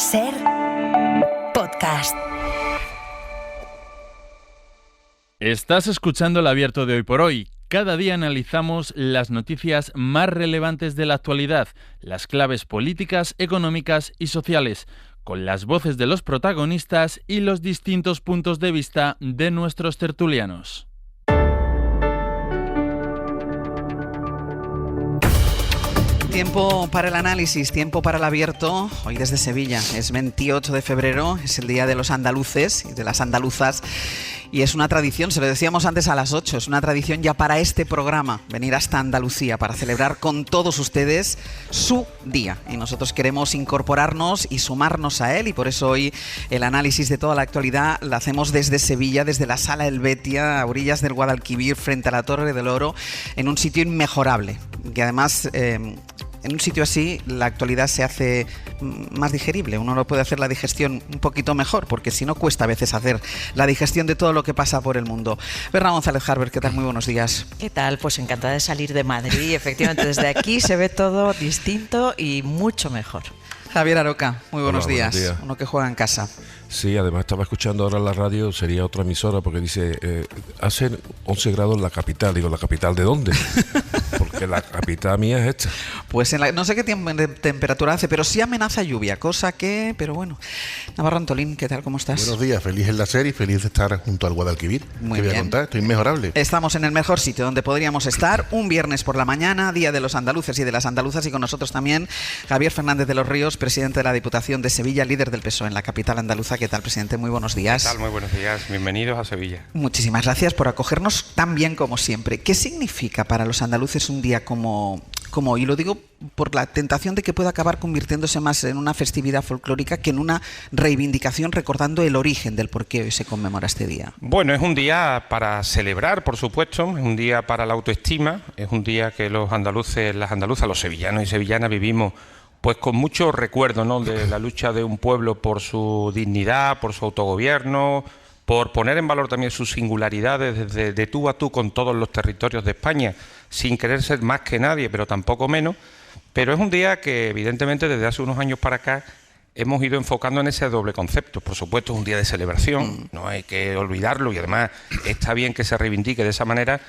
Ser podcast. Estás escuchando El Abierto de Hoy por Hoy. Cada día analizamos las noticias más relevantes de la actualidad, las claves políticas, económicas y sociales, con las voces de los protagonistas y los distintos puntos de vista de nuestros tertulianos. Tiempo para el análisis, tiempo para el abierto. Hoy desde Sevilla, es 28 de febrero, es el día de los andaluces y de las andaluzas. Y es una tradición, se lo decíamos antes a las 8, es una tradición ya para este programa, venir hasta Andalucía para celebrar con todos ustedes su día. Y nosotros queremos incorporarnos y sumarnos a él, y por eso hoy el análisis de toda la actualidad lo hacemos desde Sevilla, desde la Sala Helvetia, a orillas del Guadalquivir, frente a la Torre del Oro, en un sitio inmejorable, que además... en un sitio así la actualidad se hace más digerible, uno lo puede hacer la digestión un poquito mejor, porque si no cuesta a veces hacer la digestión de todo lo que pasa por el mundo. Berna González Harber, ¿qué tal? Muy buenos días. ¿Qué tal? Pues encantada de salir de Madrid, efectivamente desde aquí se ve todo distinto y mucho mejor. Javier Aroca, muy buenos días. Buenos días. Uno que juega en casa. Sí, además estaba escuchando ahora en la radio, sería otra emisora, porque dice, hace 11 grados en la capital. Digo, ¿la capital de dónde? Porque la capital mía es esta. Pues no sé qué temperatura hace, pero sí amenaza lluvia, cosa que... Pero bueno. Navarro Antolín, ¿qué tal? ¿Cómo estás? Buenos días, feliz en la serie y feliz de estar junto al Guadalquivir. Muy ¿Qué voy bien. a contar? Estoy inmejorable. Estamos en el mejor sitio donde podríamos estar, un viernes por la mañana, Día de los Andaluces y de las Andaluzas, y con nosotros también Javier Fernández de los Ríos, presidente de la Diputación de Sevilla, líder del PSOE en la capital andaluza. ¿Qué tal, presidente? Muy buenos días. ¿Qué tal? Muy buenos días. Bienvenidos a Sevilla. Muchísimas gracias por acogernos tan bien como siempre. ¿Qué significa para los andaluces un día como hoy? Lo digo por la tentación de que pueda acabar convirtiéndose más en una festividad folclórica que en una reivindicación recordando el origen del por qué hoy se conmemora este día. Bueno, es un día para celebrar, por supuesto, es un día para la autoestima, es un día que los andaluces, las andaluzas, los sevillanos y sevillanas vivimos pues con mucho recuerdo, ¿no?, de la lucha de un pueblo por su dignidad, por su autogobierno, por poner en valor también sus singularidades desde de tú a tú con todos los territorios de España, sin querer ser más que nadie, pero tampoco menos. Pero es un día que evidentemente desde hace unos años para acá hemos ido enfocando en ese doble concepto. Por supuesto es un día de celebración, no hay que olvidarlo, y además está bien que se reivindique de esa manera,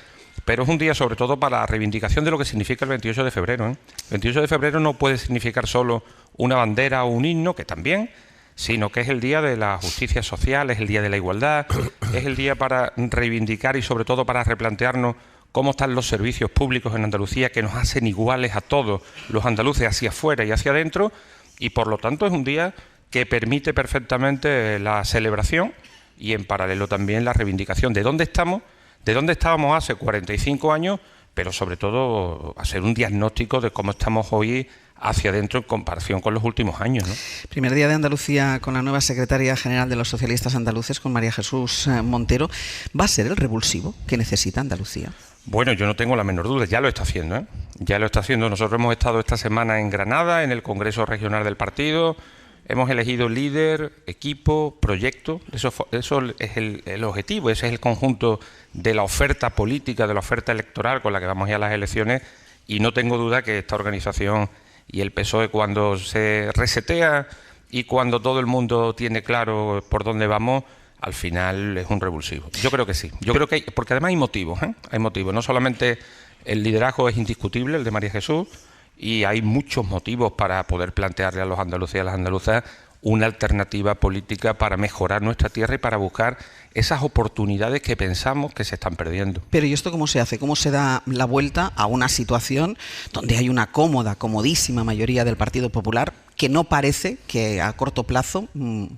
pero es un día sobre todo para la reivindicación de lo que significa el 28 de febrero. El 28 de febrero no puede significar solo una bandera o un himno, que también, sino que es el día de la justicia social, es el día de la igualdad, es el día para reivindicar y sobre todo para replantearnos cómo están los servicios públicos en Andalucía, que nos hacen iguales a todos los andaluces hacia afuera y hacia adentro, y por lo tanto es un día que permite perfectamente la celebración y en paralelo también la reivindicación de dónde estamos, de dónde estábamos hace 45 años, pero sobre todo hacer un diagnóstico de cómo estamos hoy hacia adentro en comparación con los últimos años, ¿no? Primer día de Andalucía con la nueva secretaria general de los socialistas andaluces, con María Jesús Montero. ¿Va a ser el revulsivo que necesita Andalucía? Bueno, yo no tengo la menor duda, ya lo está haciendo, ¿eh? Ya lo está haciendo. Nosotros hemos estado esta semana en Granada, en el Congreso Regional del Partido, hemos elegido líder, equipo, proyecto. Eso es el objetivo, ese es el conjunto de la oferta política, de la oferta electoral con la que vamos ya a las elecciones, y no tengo duda que esta organización y el PSOE, cuando se resetea y cuando todo el mundo tiene claro por dónde vamos, al final es un revulsivo. Yo creo que sí. Yo creo que hay, porque además hay motivos, ¿eh? Hay motivos. No solamente el liderazgo es indiscutible, el de María Jesús, y hay muchos motivos para poder plantearle a los andaluces y a las andaluzas una alternativa política para mejorar nuestra tierra y para buscar esas oportunidades que pensamos que se están perdiendo. Pero ¿y esto cómo se hace? ¿Cómo se da la vuelta a una situación donde hay una comodísima mayoría del Partido Popular que no parece que a corto plazo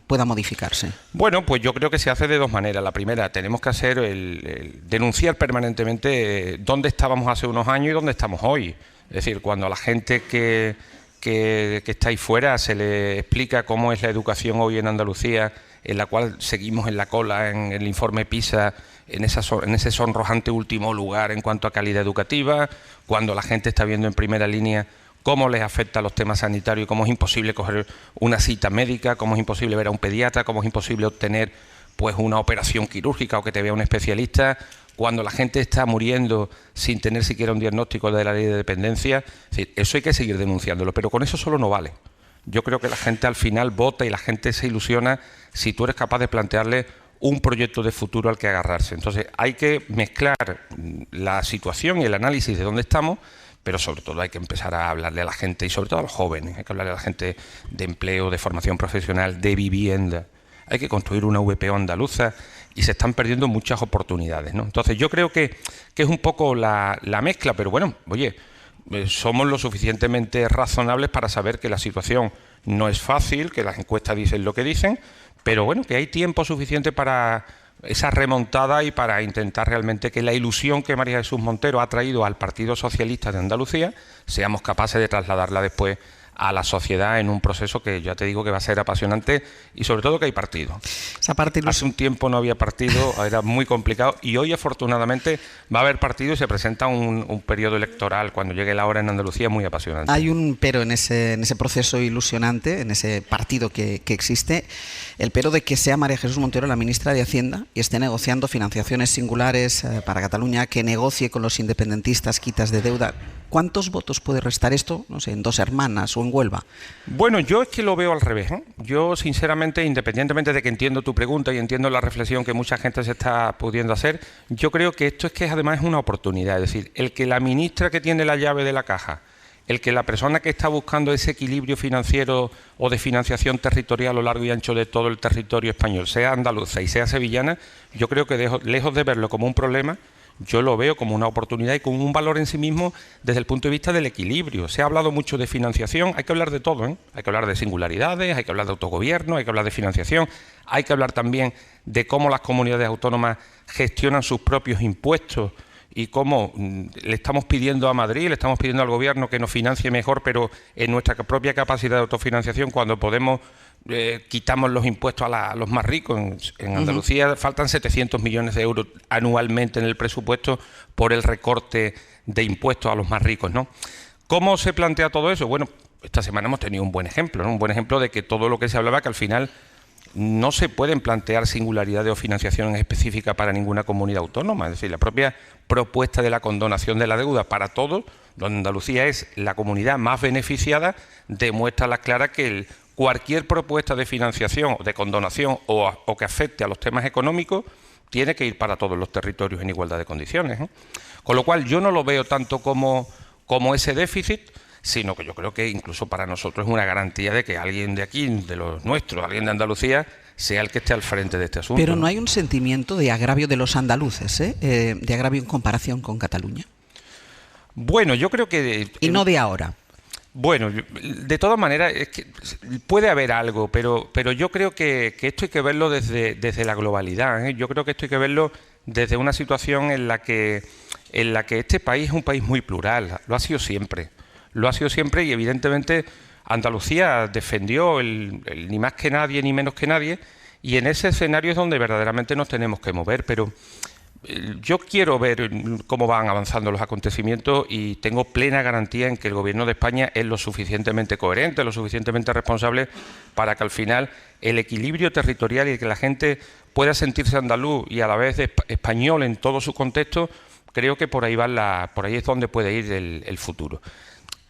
pueda modificarse? Bueno, pues yo creo que se hace de dos maneras. La primera, tenemos que hacer el denunciar permanentemente dónde estábamos hace unos años y dónde estamos hoy. Es decir, cuando a la gente que está ahí fuera se le explica cómo es la educación hoy en Andalucía, en la cual seguimos en la cola en el informe PISA, en ese sonrojante último lugar en cuanto a calidad educativa, cuando la gente está viendo en primera línea cómo les afecta a los temas sanitarios, cómo es imposible coger una cita médica, cómo es imposible ver a un pediatra, cómo es imposible obtener pues una operación quirúrgica o que te vea un especialista, cuando la gente está muriendo sin tener siquiera un diagnóstico de la ley de dependencia. Es decir, eso hay que seguir denunciándolo, pero con eso solo no vale. Yo creo que la gente al final vota y la gente se ilusiona si tú eres capaz de plantearle un proyecto de futuro al que agarrarse. Entonces hay que mezclar la situación y el análisis de dónde estamos, pero sobre todo hay que empezar a hablarle a la gente y sobre todo a los jóvenes. Hay que hablarle a la gente de empleo, de formación profesional, de vivienda. Hay que construir una VPO andaluza y se están perdiendo muchas oportunidades, ¿no? Entonces yo creo que es un poco la mezcla, pero bueno, oye, somos lo suficientemente razonables para saber que la situación no es fácil, que las encuestas dicen lo que dicen, pero bueno, que hay tiempo suficiente para esa remontada y para intentar realmente que la ilusión que María Jesús Montero ha traído al Partido Socialista de Andalucía seamos capaces de trasladarla después a la sociedad en un proceso que ya te digo que va a ser apasionante y sobre todo que hay partido. Hace un tiempo no había partido, era muy complicado y hoy afortunadamente va a haber partido y se presenta un periodo electoral cuando llegue la hora en Andalucía muy apasionante. Hay un pero en ese proceso ilusionante, en ese partido que existe, el pero de que sea María Jesús Montero la ministra de Hacienda y esté negociando financiaciones singulares para Cataluña, que negocie con los independentistas quitas de deuda. ¿Cuántos votos puede restar esto, no sé, en Dos Hermanas o en Huelva? Bueno, yo es que lo veo al revés, ¿eh? Yo, sinceramente, independientemente de que entiendo tu pregunta y entiendo la reflexión que mucha gente se está pudiendo hacer, yo creo que esto es que además es una oportunidad. Es decir, el que la ministra que tiene la llave de la caja, el que la persona que está buscando ese equilibrio financiero o de financiación territorial a lo largo y ancho de todo el territorio español, sea andaluza y sea sevillana, yo creo que lejos de verlo como un problema, yo lo veo como una oportunidad y como un valor en sí mismo desde el punto de vista del equilibrio. Se ha hablado mucho de financiación, hay que hablar de todo, ¿eh? Hay que hablar de singularidades, hay que hablar de autogobierno, hay que hablar de financiación, hay que hablar también de cómo las comunidades autónomas gestionan sus propios impuestos y cómo le estamos pidiendo a Madrid, le estamos pidiendo al gobierno que nos financie mejor, pero en nuestra propia capacidad de autofinanciación, cuando podemos quitamos los impuestos a los más ricos. En Andalucía faltan 700 millones de euros anualmente en el presupuesto por el recorte de impuestos a los más ricos, ¿no? ¿Cómo se plantea todo eso? Bueno, esta semana hemos tenido un buen ejemplo, ¿no? Un buen ejemplo de que todo lo que se hablaba, que al final no se pueden plantear singularidades o financiación específica para ninguna comunidad autónoma. Es decir, la propia propuesta de la condonación de la deuda para todos, donde Andalucía es la comunidad más beneficiada, demuestra a las claras que cualquier propuesta de financiación, de condonación o que afecte a los temas económicos tiene que ir para todos los territorios en igualdad de condiciones, ¿eh? Con lo cual yo no lo veo tanto como ese déficit, sino que yo creo que incluso para nosotros es una garantía de que alguien de aquí, de los nuestros, alguien de Andalucía, sea el que esté al frente de este asunto. Pero no hay un sentimiento de agravio de los andaluces, de agravio en comparación con Cataluña. Bueno, yo creo que... Y no de ahora. Bueno, de todas maneras, es que puede haber algo, pero yo creo que esto hay que verlo desde la globalidad, ¿eh? Yo creo que esto hay que verlo desde una situación en la que este país es un país muy plural, lo ha sido siempre. Lo ha sido siempre y evidentemente Andalucía defendió el ni más que nadie ni menos que nadie y en ese escenario es donde verdaderamente nos tenemos que mover, pero yo quiero ver cómo van avanzando los acontecimientos y tengo plena garantía en que el Gobierno de España es lo suficientemente coherente, lo suficientemente responsable para que al final el equilibrio territorial y que la gente pueda sentirse andaluz y a la vez español en todo su contexto, creo que por ahí es donde puede ir el futuro.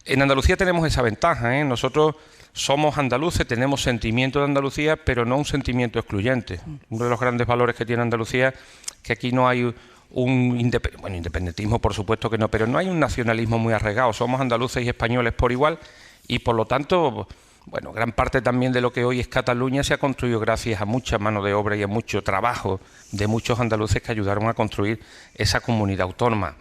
En Andalucía tenemos esa ventaja, ¿eh? Nosotros somos andaluces, tenemos sentimiento de Andalucía, pero no un sentimiento excluyente. Uno de los grandes valores que tiene Andalucía es que aquí no hay independentismo, por supuesto que no, pero no hay un nacionalismo muy arraigado. Somos andaluces y españoles por igual y, por lo tanto, bueno, gran parte también de lo que hoy es Cataluña se ha construido gracias a mucha mano de obra y a mucho trabajo de muchos andaluces que ayudaron a construir esa comunidad autónoma.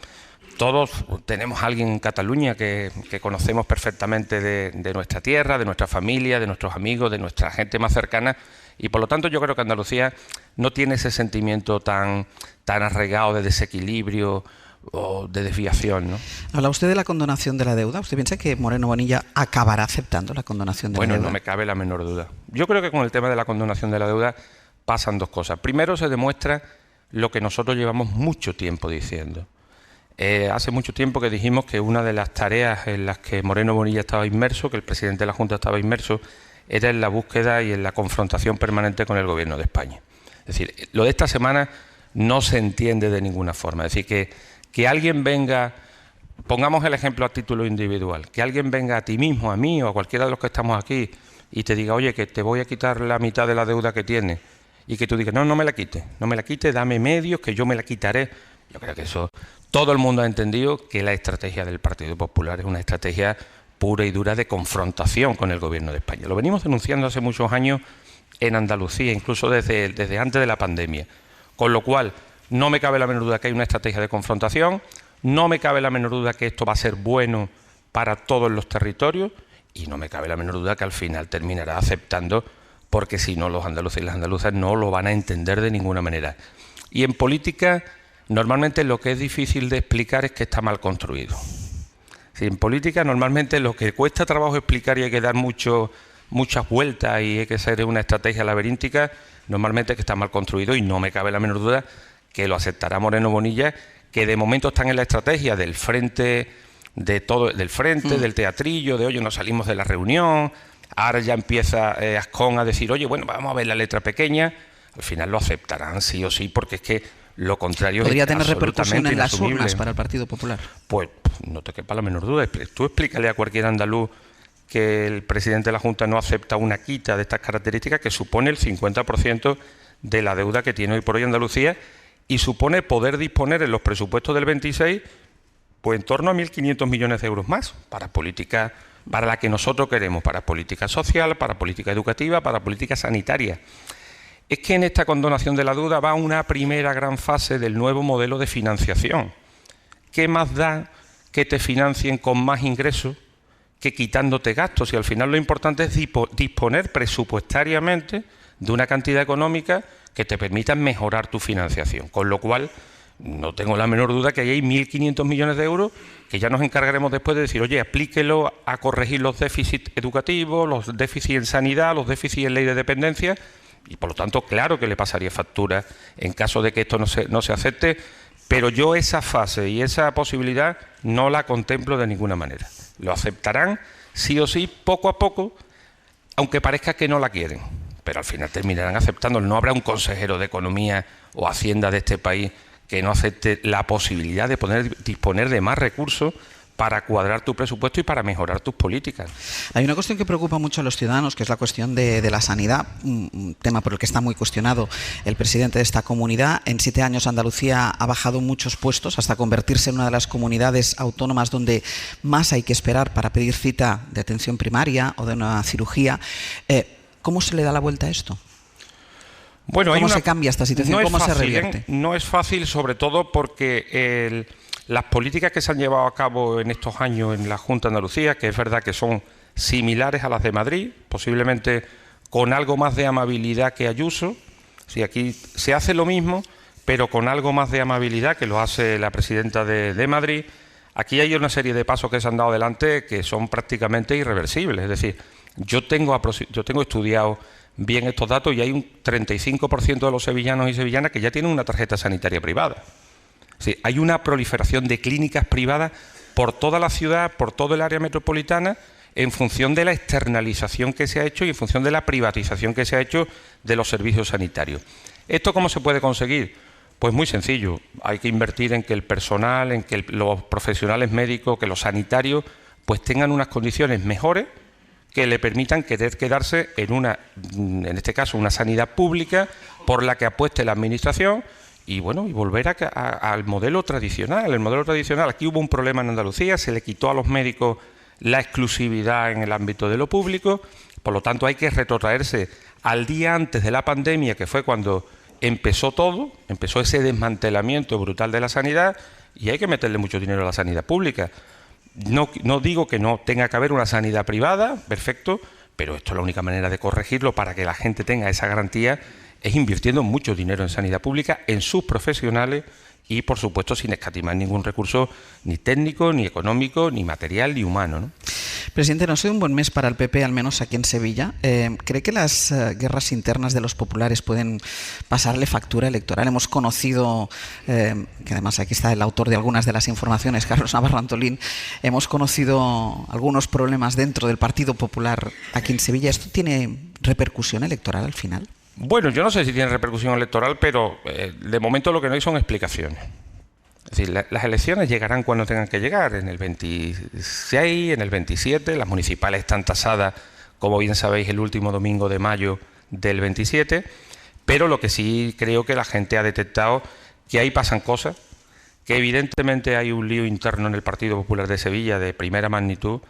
Todos tenemos a alguien en Cataluña que conocemos perfectamente de nuestra tierra, de nuestra familia, de nuestros amigos, de nuestra gente más cercana y por lo tanto yo creo que Andalucía no tiene ese sentimiento tan arraigado de desequilibrio o de desviación, ¿no? Habla usted de la condonación de la deuda. ¿Usted piensa que Moreno Bonilla acabará aceptando la condonación de la deuda? Bueno, no me cabe la menor duda. Yo creo que con el tema de la condonación de la deuda pasan dos cosas. Primero, se demuestra lo que nosotros llevamos mucho tiempo diciendo. Hace mucho tiempo que dijimos que una de las tareas en las que Moreno Bonilla estaba inmerso, que el presidente de la Junta estaba inmerso, era en la búsqueda y en la confrontación permanente con el Gobierno de España. Es decir, lo de esta semana no se entiende de ninguna forma. Es decir, que alguien venga pongamos el ejemplo a título individual, que alguien venga a ti mismo, a mí o a cualquiera de los que estamos aquí y te diga, oye, que te voy a quitar la mitad de la deuda que tienes, y que tú digas, no me la quite, dame medios que yo me la quitaré. Yo creo que eso, todo el mundo ha entendido que la estrategia del Partido Popular es una estrategia pura y dura de confrontación con el Gobierno de España. Lo venimos denunciando hace muchos años en Andalucía, incluso desde antes de la pandemia. Con lo cual, no me cabe la menor duda que hay una estrategia de confrontación, no me cabe la menor duda que esto va a ser bueno para todos los territorios y no me cabe la menor duda que al final terminará aceptando, porque si no los andaluces y las andaluzas no lo van a entender de ninguna manera. Y en política, normalmente lo que es difícil de explicar es que está mal construido. Si en política normalmente lo que cuesta trabajo explicar y hay que dar muchas vueltas y hay que hacer una estrategia laberíntica, normalmente es que está mal construido y no me cabe la menor duda que lo aceptará Moreno Bonilla, que de momento están en la estrategia del frente, del teatrillo, de oye, nos salimos de la reunión, ahora ya empieza Ascón a decir, oye, bueno, vamos a ver la letra pequeña, al final lo aceptarán sí o sí, porque es que lo contrario ¿Podría es tener repercusión en las inasumible. urnas para el Partido Popular? Pues no te quepa la menor duda. Tú explícale a cualquier andaluz que el presidente de la Junta no acepta una quita de estas características que supone el 50% de la deuda que tiene hoy por hoy Andalucía y supone poder disponer en los presupuestos del 26 pues en torno a 1.500 millones de euros más para políticas, para la que nosotros queremos, para política social, para política educativa, para política sanitaria. Es que en esta condonación de la deuda va una primera gran fase del nuevo modelo de financiación. ¿Qué más da que te financien con más ingresos que quitándote gastos? Y al final lo importante es disponer presupuestariamente de una cantidad económica que te permita mejorar tu financiación. Con lo cual, no tengo la menor duda que ahí hay 1.500 millones de euros que ya nos encargaremos después de decir, oye, aplíquelo a corregir los déficits educativos, los déficits en sanidad, los déficits en ley de dependencia. Y por lo tanto, claro que le pasaría factura en caso de que esto no se acepte, pero yo esa fase y esa posibilidad no la contemplo de ninguna manera. Lo aceptarán sí o sí, poco a poco, aunque parezca que no la quieren, pero al final terminarán aceptando. No habrá un consejero de Economía o Hacienda de este país que no acepte la posibilidad de disponer de más recursos para cuadrar tu presupuesto y para mejorar tus políticas. Hay una cuestión que preocupa mucho a los ciudadanos, que es la cuestión de la sanidad, un tema por el que está muy cuestionado el presidente de esta comunidad. En 7 años Andalucía ha bajado muchos puestos hasta convertirse en una de las comunidades autónomas donde más hay que esperar para pedir cita de atención primaria o de una cirugía. ¿Cómo se le da la vuelta a esto? Bueno, ¿Cómo se cambia esta situación? ¿Cómo se revierte? No es fácil, sobre todo porque las políticas que se han llevado a cabo en estos años en la Junta de Andalucía, que es verdad que son similares a las de Madrid, posiblemente con algo más de amabilidad que Ayuso. Sí, aquí se hace lo mismo, pero con algo más de amabilidad que lo hace la presidenta de Madrid. Aquí hay una serie de pasos que se han dado adelante que son prácticamente irreversibles. Es decir, yo tengo estudiado bien estos datos y hay un 35% de los sevillanos y sevillanas que ya tienen una tarjeta sanitaria privada. Sí, hay una proliferación de clínicas privadas por toda la ciudad, por todo el área metropolitana, en función de la externalización que se ha hecho y en función de la privatización que se ha hecho de los servicios sanitarios. ¿Esto cómo se puede conseguir? Pues muy sencillo. Hay que invertir en que el personal, en que los profesionales médicos, que los sanitarios, pues tengan unas condiciones mejores que le permitan quedarse en este caso, una sanidad pública por la que apueste la Administración. Y bueno, y volver al modelo tradicional. El modelo tradicional, aquí hubo un problema en Andalucía, se le quitó a los médicos la exclusividad en el ámbito de lo público, por lo tanto hay que retrotraerse al día antes de la pandemia, que fue cuando empezó todo, empezó ese desmantelamiento brutal de la sanidad, y hay que meterle mucho dinero a la sanidad pública. No digo que no tenga que haber una sanidad privada, perfecto, pero esto es la única manera de corregirlo para que la gente tenga esa garantía, es invirtiendo mucho dinero en sanidad pública, en sus profesionales y, por supuesto, sin escatimar ningún recurso ni técnico, ni económico, ni material, ni humano, ¿no? Presidente, no ha sido un buen mes para el PP, al menos aquí en Sevilla. ¿Cree que las guerras internas de los populares pueden pasarle factura electoral? Hemos conocido, que además aquí está el autor de algunas de las informaciones, Carlos Navarro Antolín, hemos conocido algunos problemas dentro del Partido Popular aquí en Sevilla. ¿Esto tiene repercusión electoral al final? Bueno, yo no sé si tiene repercusión electoral, pero de momento lo que no hay son explicaciones. Es decir, las elecciones llegarán cuando tengan que llegar, en el 26, en el 27, las municipales están tasadas, como bien sabéis, el último domingo de mayo del 27, pero lo que sí creo que la gente ha detectado que ahí pasan cosas, que evidentemente hay un lío interno en el Partido Popular de Sevilla de primera magnitud,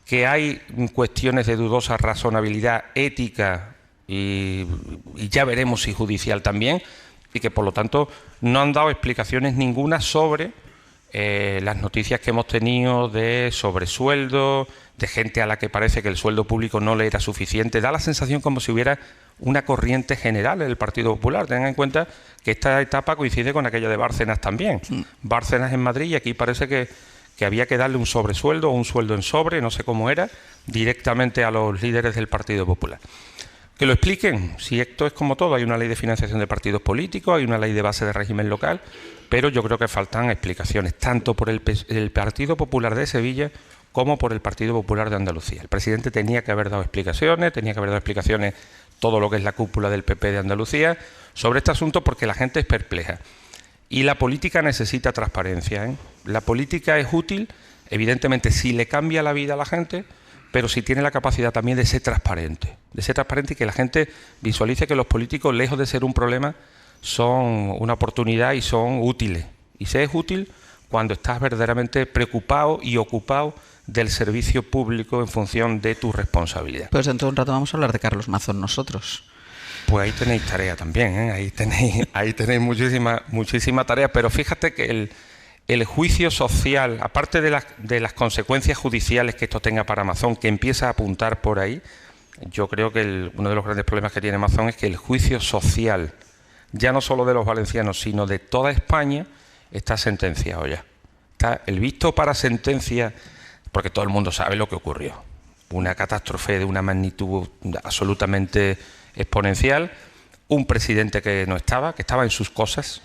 que hay cuestiones de dudosa razonabilidad ética y ya veremos si judicial también, y que por lo tanto no han dado explicaciones ninguna sobre las noticias que hemos tenido de sobresueldo, de gente a la que parece que el sueldo público no le era suficiente. Da la sensación como si hubiera una corriente general en el Partido Popular. Tengan en cuenta que esta etapa coincide con aquella de Bárcenas también. Bárcenas en Madrid, y aquí parece que había que darle un sobresueldo o un sueldo en sobre, no sé cómo era, directamente a los líderes del Partido Popular. Que lo expliquen, si esto es como todo, hay una ley de financiación de partidos políticos, hay una ley de base de régimen local, pero yo creo que faltan explicaciones, tanto por el Partido Popular de Sevilla como por el Partido Popular de Andalucía. El presidente tenía que haber dado explicaciones, todo lo que es la cúpula del PP de Andalucía, sobre este asunto, porque la gente es perpleja. Y la política necesita transparencia, ¿eh? La política es útil, evidentemente, si le cambia la vida a la gente, pero si tiene la capacidad también de ser transparente y que la gente visualice que los políticos, lejos de ser un problema, son una oportunidad y son útiles. Y se es útil cuando estás verdaderamente preocupado y ocupado del servicio público en función de tu responsabilidad. Pues dentro de un rato vamos a hablar de Carlos Mazón nosotros. Pues ahí tenéis tarea también, ¿eh? Ahí tenéis muchísima tarea, pero fíjate que el juicio social, aparte de las consecuencias judiciales que esto tenga para Mazón, que empieza a apuntar por ahí, yo creo que uno de los grandes problemas que tiene Mazón es que el juicio social, ya no solo de los valencianos, sino de toda España, está sentenciado ya. Está el visto para sentencia, porque todo el mundo sabe lo que ocurrió. Una catástrofe de una magnitud absolutamente exponencial, un presidente que estaba en sus cosas,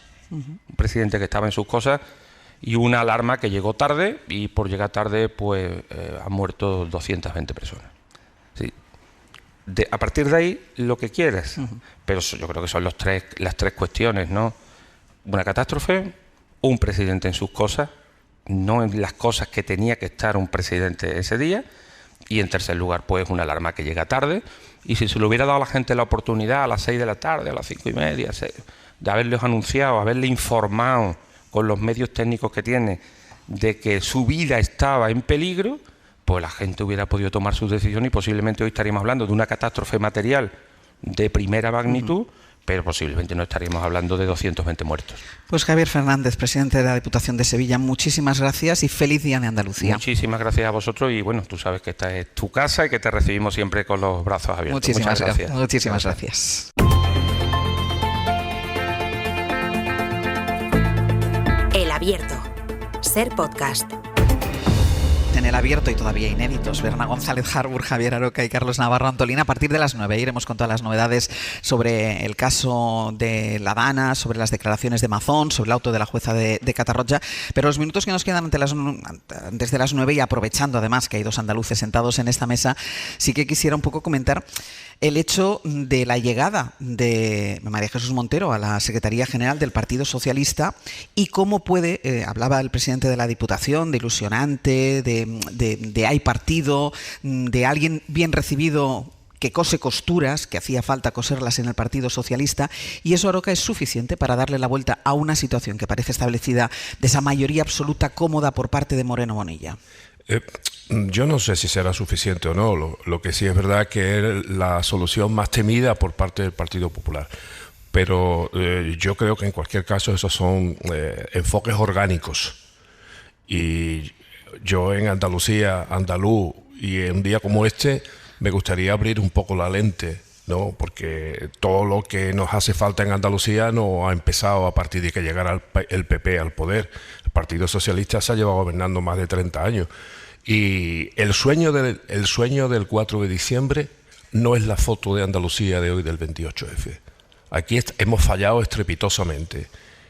y una alarma que llegó tarde, y por llegar tarde pues han muerto 220 personas. Sí. A partir de ahí, lo que quieras. Pero yo creo que son las tres cuestiones, ¿no? Una catástrofe, un presidente en sus cosas, no en las cosas que tenía que estar un presidente ese día, y en tercer lugar, pues una alarma que llega tarde, y si se le hubiera dado a la gente la oportunidad a las 6 de la tarde, a las 5:30, 6, de haberles anunciado, haberle informado con los medios técnicos que tiene de que su vida estaba en peligro, pues la gente hubiera podido tomar sus decisiones y posiblemente hoy estaríamos hablando de una catástrofe material de primera magnitud, pero posiblemente no estaríamos hablando de 220 muertos. Pues Javier Fernández, presidente de la Diputación de Sevilla, muchísimas gracias y feliz Día de Andalucía. Muchísimas gracias a vosotros, y bueno, tú sabes que esta es tu casa y que te recibimos siempre con los brazos abiertos. Muchísimas gracias. Muchísimas gracias. El Abierto. Ser podcast. En El Abierto, y todavía inéditos, Berna González Harbour, Javier Aroca y Carlos Navarro Antolín. A partir de las 9 iremos con todas las novedades sobre el caso de La Dana, sobre las declaraciones de Mazón, sobre el auto de la jueza de Catarroja. Pero los minutos que nos quedan desde las 9, y aprovechando además que hay dos andaluces sentados en esta mesa, sí que quisiera un poco comentar el hecho de la llegada de María Jesús Montero a la Secretaría General del Partido Socialista, y cómo puede, hablaba el presidente de la Diputación, de ilusionante, de hay partido, de alguien bien recibido que cose costuras, que hacía falta coserlas en el Partido Socialista, y eso, Aroca, es suficiente para darle la vuelta a una situación que parece establecida de esa mayoría absoluta cómoda por parte de Moreno Bonilla. Yo no sé si será suficiente o no. Lo que sí es verdad que es la solución más temida por parte del Partido Popular. Pero yo creo que en cualquier caso esos son enfoques orgánicos. Y yo en Andalucía, andaluz, y en un día como este, me gustaría abrir un poco la lente, ¿no? Porque todo lo que nos hace falta en Andalucía no ha empezado a partir de que llegara el PP al poder. El Partido Socialista se ha llevado gobernando más de 30 años. Y el sueño del 4 de diciembre no es la foto de Andalucía de hoy, del 28F. Aquí hemos fallado estrepitosamente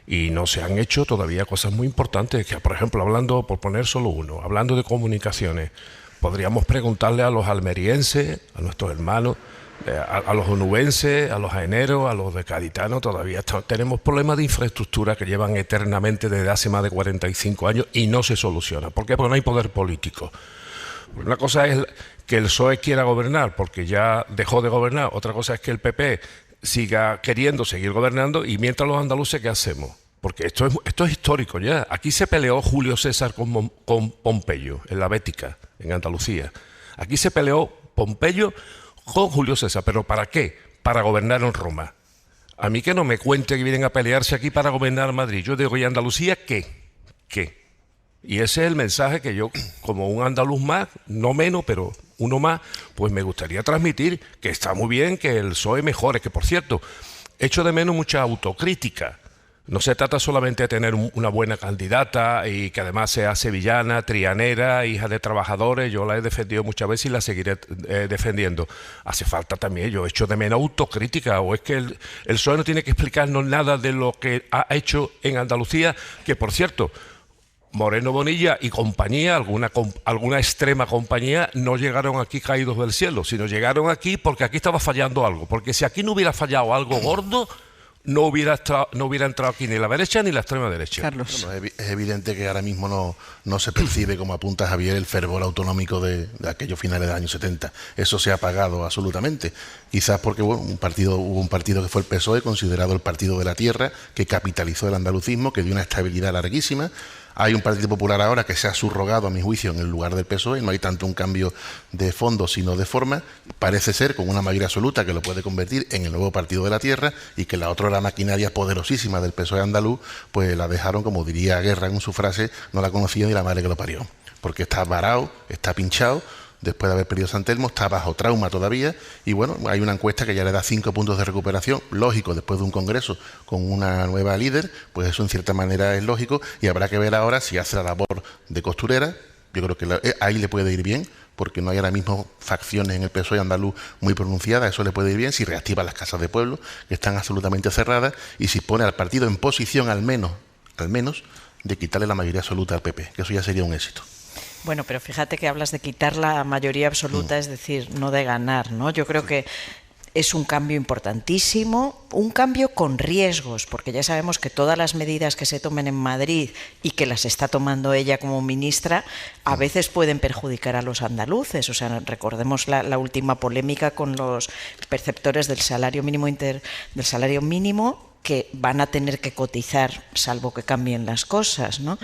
y no se han hecho todavía cosas muy importantes, que por ejemplo, por poner solo uno, hablando de comunicaciones, podríamos preguntarle a los almerienses, a nuestros hermanos, a los onubenses, a los jaeneros, a los de Caditano. Todavía tenemos problemas de infraestructura que llevan eternamente desde hace más de 45 años y no se solucionan. ¿Por qué? Porque no hay poder político. Una cosa es que el PSOE quiera gobernar porque ya dejó de gobernar, otra cosa es que el PP siga queriendo seguir gobernando, y mientras los andaluces, ¿qué hacemos? Porque esto es histórico ya. Aquí se peleó Julio César con Pompeyo, en la Bética, en Andalucía. Aquí se peleó Pompeyo con Julio César, ¿pero para qué? Para gobernar en Roma. A mí que no me cuente que vienen a pelearse aquí para gobernar Madrid. Yo digo, ¿y Andalucía qué? ¿Qué? Y ese es el mensaje que yo, como un andaluz más, no menos, pero uno más, pues me gustaría transmitir, que está muy bien que el PSOE mejore, que por cierto, echo de menos mucha autocrítica. No se trata solamente de tener una buena candidata y que además sea sevillana, trianera, hija de trabajadores. Yo la he defendido muchas veces y la seguiré defendiendo. Hace falta también, yo echo de menos autocrítica, o es que el PSOE no tiene que explicarnos nada de lo que ha hecho en Andalucía, que por cierto, Moreno Bonilla y compañía, alguna extrema compañía, no llegaron aquí caídos del cielo, sino llegaron aquí porque aquí estaba fallando algo. Porque si aquí no hubiera fallado algo gordo, no hubiera entrado aquí ni la derecha ni la extrema derecha. Carlos. Bueno, es evidente que ahora mismo no se percibe, como apunta Javier, el fervor autonómico de aquellos finales de los años 70. Eso se ha apagado absolutamente. Quizás porque hubo un partido que fue el PSOE, considerado el partido de la tierra, que capitalizó el andalucismo, que dio una estabilidad larguísima. Hay un Partido Popular ahora que se ha subrogado, a mi juicio, en el lugar del PSOE. No hay tanto un cambio de fondo, sino de forma. Parece ser, con una mayoría absoluta, que lo puede convertir en el nuevo Partido de la Tierra, y que la otra, la maquinaria poderosísima del PSOE andaluz, pues la dejaron, como diría Guerra en su frase, no la conocía ni la madre que lo parió. Porque está varado, está pinchado. Después de haber perdido San Telmo, está bajo trauma todavía, y bueno, hay una encuesta que ya le da 5 puntos de recuperación, lógico, después de un congreso con una nueva líder, pues eso en cierta manera es lógico, y habrá que ver ahora si hace la labor de costurera. Yo creo que ahí le puede ir bien, porque no hay ahora mismo facciones en el PSOE andaluz muy pronunciadas, eso le puede ir bien, si reactiva las casas de pueblo, que están absolutamente cerradas, y si pone al partido en posición al menos, de quitarle la mayoría absoluta al PP, que eso ya sería un éxito. Bueno, pero fíjate que hablas de quitar la mayoría absoluta, es decir, no de ganar, ¿no? Yo creo que es un cambio importantísimo, un cambio con riesgos, porque ya sabemos que todas las medidas que se tomen en Madrid y que las está tomando ella como ministra, a veces pueden perjudicar a los andaluces. O sea, recordemos la última polémica con los perceptores del salario mínimo, que van a tener que cotizar, salvo que cambien las cosas, ¿no?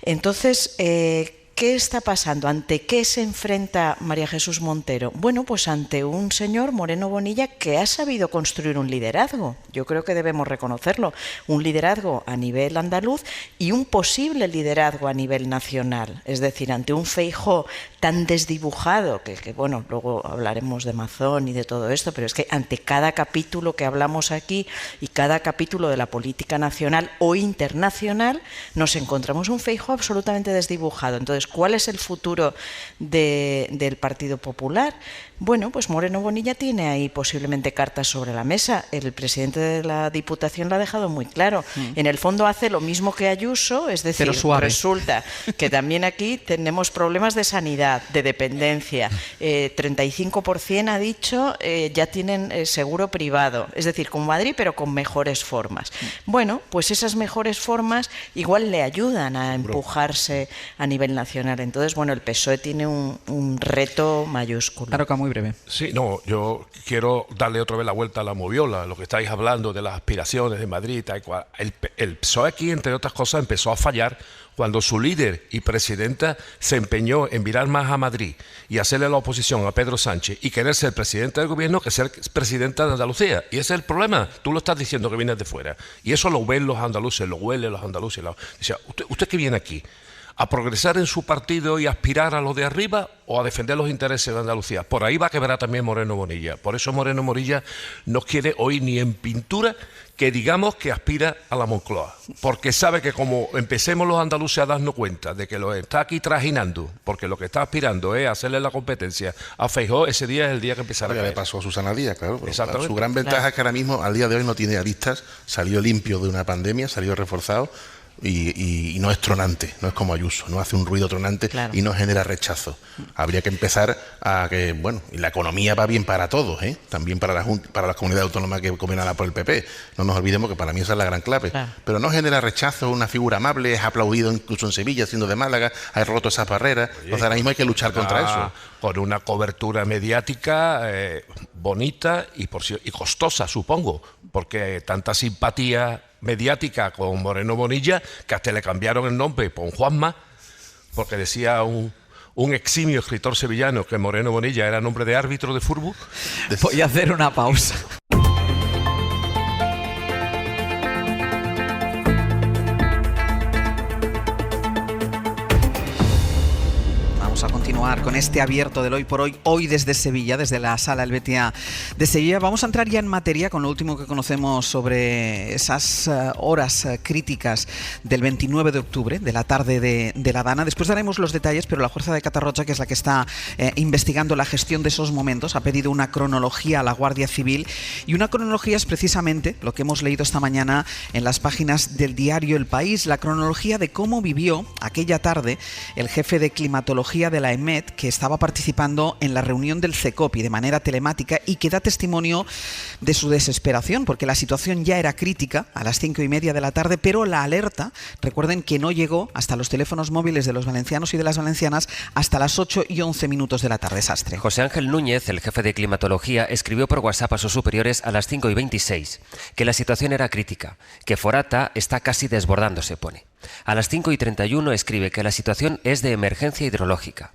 Entonces, ¿qué está pasando? ¿Ante qué se enfrenta María Jesús Montero? Bueno, pues ante un señor, Moreno Bonilla, que ha sabido construir un liderazgo. Yo creo que debemos reconocerlo. Un liderazgo a nivel andaluz y un posible liderazgo a nivel nacional. Es decir, ante un Feijóo tan desdibujado, que bueno, luego hablaremos de Mazón y de todo esto, pero es que ante cada capítulo que hablamos aquí y cada capítulo de la política nacional o internacional, nos encontramos un Feijóo absolutamente desdibujado. Entonces, ¿cuál es el futuro del Partido Popular? Bueno, pues Moreno Bonilla tiene ahí posiblemente cartas sobre la mesa. El presidente de la Diputación lo ha dejado muy claro. En el fondo hace lo mismo que Ayuso, es decir, resulta que también aquí tenemos problemas de sanidad, de dependencia. 35% ha dicho ya tienen seguro privado, es decir, con Madrid, pero con mejores formas. Bueno, pues esas mejores formas igual le ayudan a empujarse a nivel nacional. Entonces, bueno, el PSOE tiene un reto mayúsculo. Claro, que muy breve. Sí, no, yo quiero darle otra vez la vuelta a la moviola, lo que estáis hablando de las aspiraciones de Madrid, tal cual. El PSOE aquí, entre otras cosas, empezó a fallar cuando su líder y presidenta se empeñó en mirar más a Madrid y hacerle la oposición a Pedro Sánchez y querer ser presidente del gobierno que ser presidenta de Andalucía. Y ese es el problema. Tú lo estás diciendo que vienes de fuera. Y eso lo ven los andaluces, lo huelen los andaluces. Dice, ¿usted que viene aquí? ¿A progresar en su partido y aspirar a lo de arriba o a defender los intereses de Andalucía? Por ahí va a quebrar también Moreno Bonilla. Por eso Moreno Bonilla no quiere oír ni en pintura que digamos que aspira a la Moncloa. Porque sabe que como empecemos los andaluces a darnos cuenta de que lo está aquí trajinando, porque lo que está aspirando es hacerle la competencia a Feijóo, ese día es el día que empezará a caer. Le pasó a Susana Díaz, claro. Exactamente. Su gran ventaja es que ahora mismo, al día de hoy, no tiene aristas, salió limpio de una pandemia, salió reforzado. y no es tronante, no es como Ayuso, no hace un ruido tronante y no genera rechazo. Habría que empezar a que, bueno, y la economía va bien para todos, también para las comunidades autónomas que gobiernan por el PP. No nos olvidemos que para mí esa es la gran clave. Pero no genera rechazo, una figura amable, es aplaudido incluso en Sevilla, siendo de Málaga, ha roto esas barreras. Entonces ahora mismo hay que luchar contra eso. Con una cobertura mediática bonita y costosa, supongo, porque tanta simpatía mediática con Moreno Bonilla que hasta le cambiaron el nombre por Juanma, porque decía un eximio escritor sevillano que Moreno Bonilla era nombre de árbitro de fútbol. Voy a hacer una pausa. A continuar con este abierto del Hoy por Hoy, hoy desde Sevilla, desde la Sala Helvetia de Sevilla. Vamos a entrar ya en materia con lo último que conocemos sobre esas horas críticas del 29 de octubre, de la tarde de la Dana. Después daremos los detalles, pero la Jueza de Catarroja, que es la que está investigando la gestión de esos momentos, ha pedido una cronología a la Guardia Civil, y una cronología es precisamente lo que hemos leído esta mañana en las páginas del diario El País, la cronología de cómo vivió aquella tarde el jefe de climatología de la EMET, que estaba participando en la reunión del CECOPI de manera telemática y que da testimonio de su desesperación, porque la situación ya era crítica a las 5:30 de la tarde, pero la alerta, recuerden que no llegó hasta los teléfonos móviles de los valencianos y de las valencianas hasta las 8:11 de la tarde. Sastre. José Ángel Núñez, el jefe de climatología, escribió por WhatsApp a sus superiores a las 5:26 que la situación era crítica, que Forata está casi desbordándose, pone. A las 5:31 escribe que la situación es de emergencia hidrológica.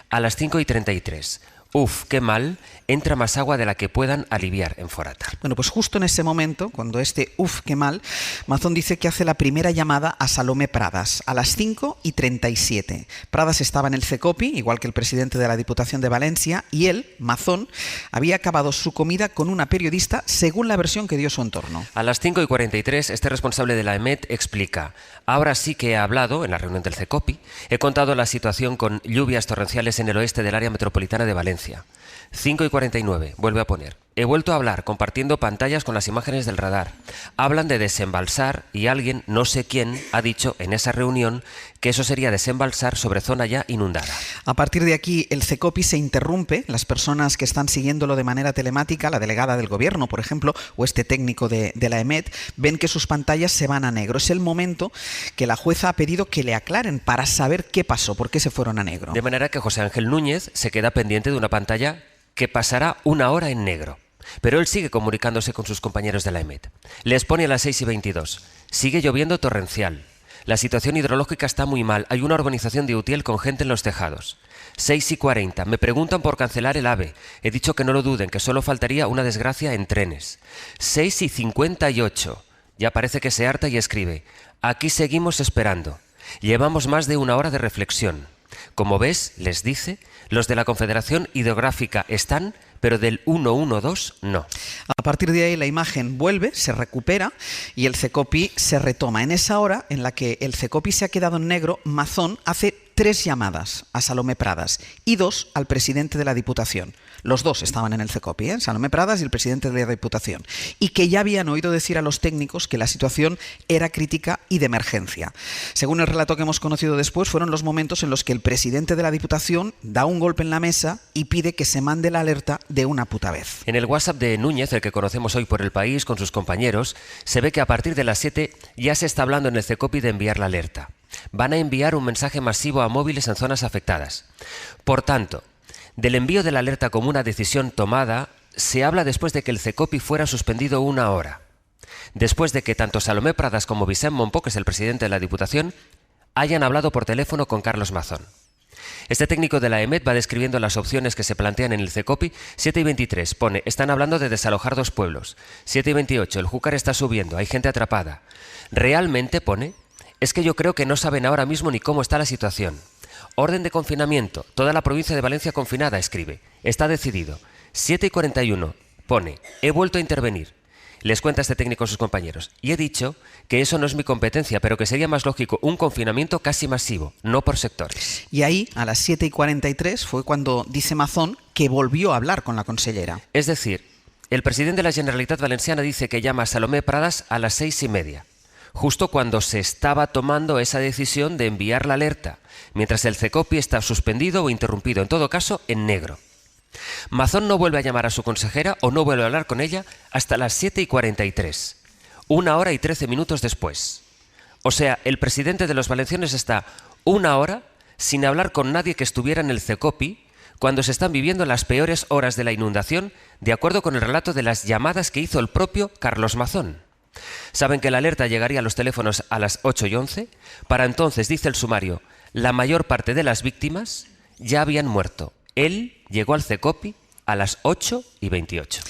A las 5:33, uf, qué mal, entra más agua de la que puedan aliviar en Forata. Bueno, pues justo en ese momento, cuando uf, qué mal, Mazón dice que hace la primera llamada a Salomé Pradas, a las 5:37. Pradas estaba en el CECOPI, igual que el presidente de la Diputación de Valencia, y él, Mazón, había acabado su comida con una periodista, según la versión que dio su entorno. A las 5:43, este responsable de la EMET explica: ahora sí que he hablado, en la reunión del CECOPI, he contado la situación con lluvias torrenciales en el oeste del área metropolitana de Valencia. 5:49, vuelve a poner: he vuelto a hablar compartiendo pantallas con las imágenes del radar. Hablan de desembalsar y alguien, no sé quién, ha dicho en esa reunión que eso sería desembalsar sobre zona ya inundada. A partir de aquí el CECOPI se interrumpe. Las personas que están siguiéndolo de manera telemática, la delegada del gobierno, por ejemplo, o este técnico de la EMET, ven que sus pantallas se van a negro. Es el momento que la jueza ha pedido que le aclaren para saber qué pasó, por qué se fueron a negro. De manera que José Ángel Núñez se queda pendiente de una pantalla que pasará una hora en negro. Pero él sigue comunicándose con sus compañeros de la EMET. Les pone a las 6:22. Sigue lloviendo torrencial. La situación hidrológica está muy mal. Hay una urbanización de Utiel con gente en los tejados. 6:40. Me preguntan por cancelar el AVE. He dicho que no lo duden, que solo faltaría una desgracia en trenes. 6:58. Ya parece que se harta y escribe: aquí seguimos esperando. Llevamos más de una hora de reflexión. Como ves, les dice, los de la Confederación Hidrográfica están, pero del 112 no. A partir de ahí la imagen vuelve, se recupera y el CECOPI se retoma. En esa hora en la que el CECOPI se ha quedado en negro, Mazón hace 3 llamadas a Salomé Pradas y 2 al presidente de la Diputación. Los dos estaban en el CECOPI, Salomé Pradas y el presidente de la Diputación, y que ya habían oído decir a los técnicos que la situación era crítica y de emergencia. Según el relato que hemos conocido después, fueron los momentos en los que el presidente de la Diputación da un golpe en la mesa y pide que se mande la alerta de una puta vez. En el WhatsApp de Núñez, el que conocemos hoy por El País, con sus compañeros, se ve que a partir de las 7 ya se está hablando en el CECOPI de enviar la alerta. Van a enviar un mensaje masivo a móviles en zonas afectadas. Por tanto, del envío de la alerta como una decisión tomada, se habla después de que el CECOPI fuera suspendido una hora. Después de que tanto Salomé Pradas como Vicent Monpó, que es el presidente de la Diputación, hayan hablado por teléfono con Carlos Mazón. Este técnico de la EMET va describiendo las opciones que se plantean en el CECOPI. 7:23 pone: están hablando de desalojar 2 pueblos. 7:28, el Júcar está subiendo, hay gente atrapada. Realmente, pone, es que yo creo que no saben ahora mismo ni cómo está la situación. Orden de confinamiento, toda la provincia de Valencia confinada, escribe. Está decidido. 7:41 pone: he vuelto a intervenir. Les cuenta este técnico a sus compañeros: y he dicho que eso no es mi competencia, pero que sería más lógico un confinamiento casi masivo, no por sectores. Y ahí, a las 7:43, fue cuando dice Mazón que volvió a hablar con la consellera. Es decir, el presidente de la Generalitat Valenciana dice que llama a Salomé Pradas a las 6:30. justo cuando se estaba tomando esa decisión de enviar la alerta, mientras el CECOPI está suspendido o interrumpido, en todo caso en negro. Mazón no vuelve a llamar a su consejera o no vuelve a hablar con ella hasta las 7:43, 1 hora y 13 minutos después. O sea, el presidente de los valencianos está 1 hora sin hablar con nadie que estuviera en el CECOPI cuando se están viviendo las peores horas de la inundación, de acuerdo con el relato de las llamadas que hizo el propio Carlos Mazón. Saben que la alerta llegaría a los teléfonos a las 8:11. Para entonces, dice el sumario, la mayor parte de las víctimas ya habían muerto. Él llegó al CECOPI a las 8:28.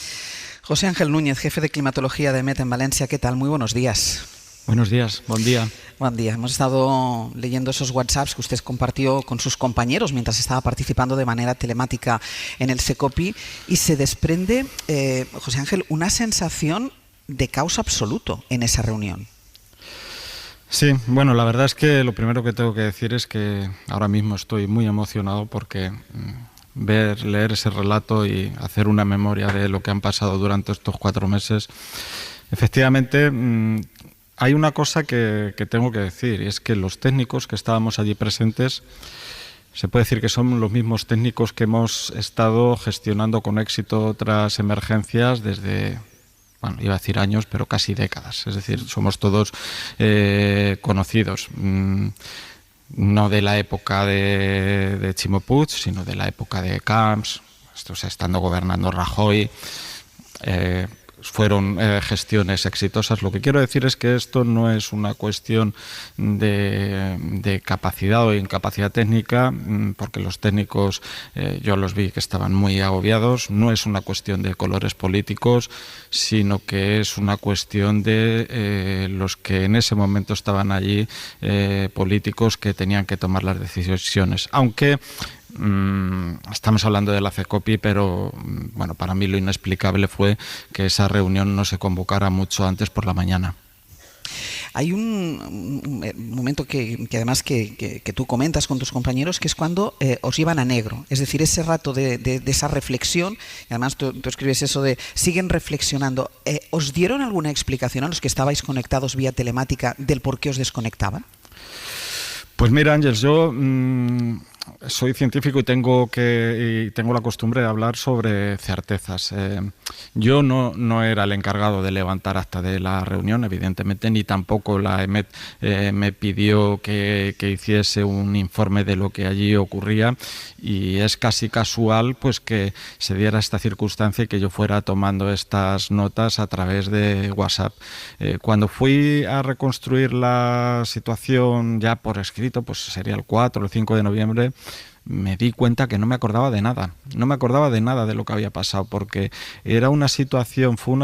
José Ángel Núñez, jefe de climatología de EMET en Valencia. ¿Qué tal? Muy buenos días. Buenos días, buen día. Buen día. Hemos estado leyendo esos WhatsApps que usted compartió con sus compañeros mientras estaba participando de manera telemática en el CECOPI y se desprende, José Ángel, una sensación de caos absoluto en esa reunión. Sí, bueno, la verdad es que lo primero que tengo que decir es que ahora mismo estoy muy emocionado porque leer ese relato y hacer una memoria de lo que han pasado durante estos 4 meses, efectivamente hay una cosa que tengo que decir, y es que los técnicos que estábamos allí presentes, se puede decir que son los mismos técnicos que hemos estado gestionando con éxito otras emergencias desde, bueno, iba a decir años, pero casi décadas. Es decir, somos todos conocidos, no de la época de Ximo Puig, sino de la época de Camps, estando gobernando Rajoy. Fueron gestiones exitosas. Lo que quiero decir es que esto no es una cuestión de capacidad o incapacidad técnica, porque los técnicos, yo los vi que estaban muy agobiados. No es una cuestión de colores políticos, sino que es una cuestión de los que en ese momento estaban allí, políticos que tenían que tomar las decisiones. Aunque estamos hablando de la CECOPI, pero bueno, para mí lo inexplicable fue que esa reunión no se convocara mucho antes por la mañana. Hay un momento que además que tú comentas con tus compañeros, que es cuando os llevan a negro, es decir, ese rato de esa reflexión, y además tú escribes eso de siguen reflexionando. ¿Os dieron alguna explicación a los que estabais conectados vía telemática del por qué os desconectaban? Pues mira, Ángeles, yo soy científico y tengo la costumbre de hablar sobre certezas. Yo no era el encargado de levantar acta de la reunión, evidentemente, ni tampoco la EMET me pidió que hiciese un informe de lo que allí ocurría, y es casi casual pues que se diera esta circunstancia y que yo fuera tomando estas notas a través de WhatsApp. Cuando fui a reconstruir la situación ya por escrito, pues sería el 4 o el 5 de noviembre, me di cuenta que no me acordaba de nada. No me acordaba de nada de lo que había pasado, porque fue una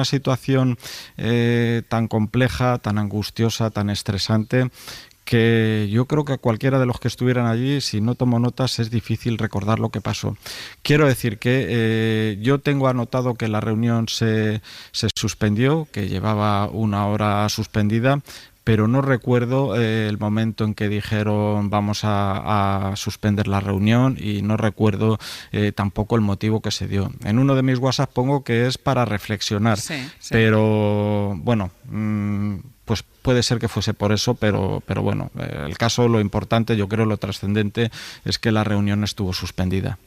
situación tan compleja, tan angustiosa, tan estresante, que yo creo que a cualquiera de los que estuvieran allí, si no tomo notas, es difícil recordar lo que pasó. Quiero decir que yo tengo anotado que la reunión se suspendió, que llevaba 1 hora suspendida, pero no recuerdo el momento en que dijeron vamos a suspender la reunión, y no recuerdo tampoco el motivo que se dio. En uno de mis WhatsApp pongo que es para reflexionar, sí. Pero bueno, pues puede ser que fuese por eso, pero bueno, el caso, lo importante, yo creo lo trascendente, es que la reunión estuvo suspendida.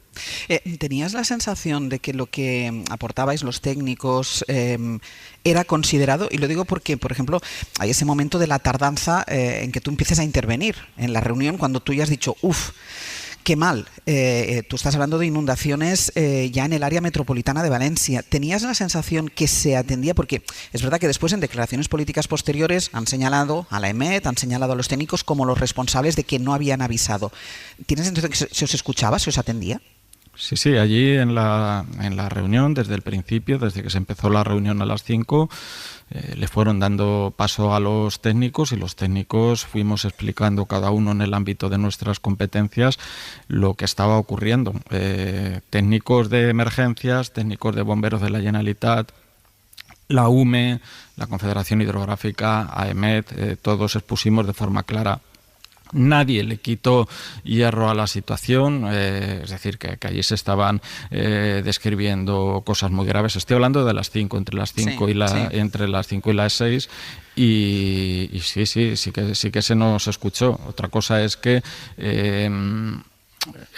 ¿Tenías la sensación de que lo que aportabais los técnicos era considerado? Y lo digo porque, por ejemplo, hay ese momento de la tardanza en que tú empieces a intervenir en la reunión, cuando tú ya has dicho, qué mal. Tú estás hablando de inundaciones ya en el área metropolitana de Valencia. ¿Tenías la sensación que se atendía? Porque es verdad que después, en declaraciones políticas posteriores, han señalado a la EMET, han señalado a los técnicos como los responsables de que no habían avisado. ¿Tienes la sensación que se os escuchaba, se os atendía? Sí, allí en la reunión, desde el principio, desde que se empezó la reunión a las 5, le fueron dando paso a los técnicos, y los técnicos fuimos explicando cada uno en el ámbito de nuestras competencias lo que estaba ocurriendo. Técnicos de emergencias, técnicos de bomberos de la Generalitat, la UME, la Confederación Hidrográfica, AEMET, todos expusimos de forma clara Nadie le quitó hierro a la situación, es decir, que allí se estaban describiendo cosas muy graves. Estoy hablando de las 5, entre las 5 entre las 5 y las 6, y sí que se nos escuchó. Otra cosa es que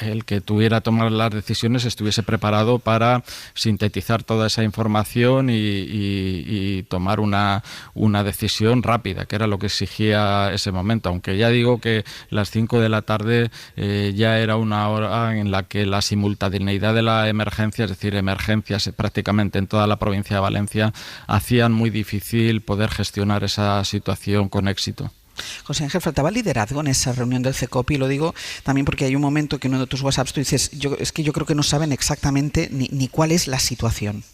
el que tuviera que tomar las decisiones estuviese preparado para sintetizar toda esa información y tomar una decisión rápida, que era lo que exigía ese momento. Aunque ya digo que las 5 de la tarde ya era una hora en la que la simultaneidad de la emergencia, es decir, emergencias prácticamente en toda la provincia de Valencia, hacían muy difícil poder gestionar esa situación con éxito. José Ángel, faltaba liderazgo en esa reunión del CECOPI, y lo digo también porque hay un momento que en uno de tus WhatsApps tú dices, es que yo creo que no saben exactamente ni cuál es la situación.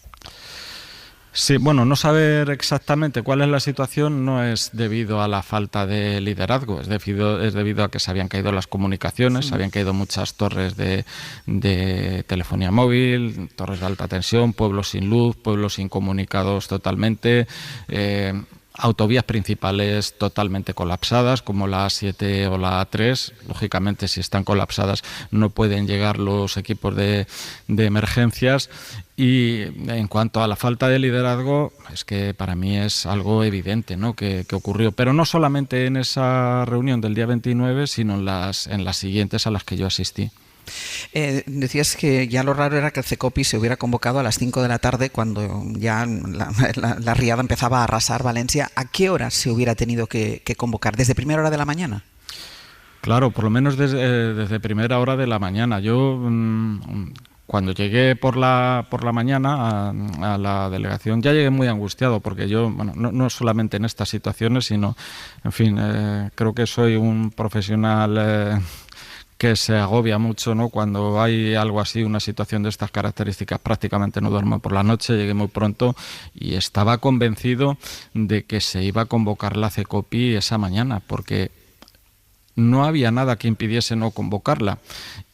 Sí, bueno, no saber exactamente cuál es la situación no es debido a la falta de liderazgo, es debido a que se habían caído las comunicaciones, se habían caído muchas torres de telefonía móvil, torres de alta tensión, pueblos sin luz, pueblos incomunicados totalmente, autovías principales totalmente colapsadas, como la A7 o la A3. Lógicamente, si están colapsadas, no pueden llegar los equipos de emergencias. Y en cuanto a la falta de liderazgo, es que para mí es algo evidente, ¿no?, que ocurrió. Pero no solamente en esa reunión del día 29, sino en las siguientes a las que yo asistí. Decías que ya lo raro era que el CECOPI se hubiera convocado a las 5 de la tarde, cuando ya la riada empezaba a arrasar Valencia. ¿A qué hora se hubiera tenido que convocar? ¿Desde primera hora de la mañana? Claro, por lo menos desde primera hora de la mañana. Yo, cuando llegué por la mañana a la delegación, ya llegué muy angustiado, porque yo, bueno, no solamente en estas situaciones, sino, en fin, creo que soy un profesional que se agobia mucho, ¿no? Cuando hay algo así, una situación de estas características, prácticamente no duermo por la noche. Llegué muy pronto y estaba convencido de que se iba a convocar la CECOPI esa mañana, porque no había nada que impidiese no convocarla,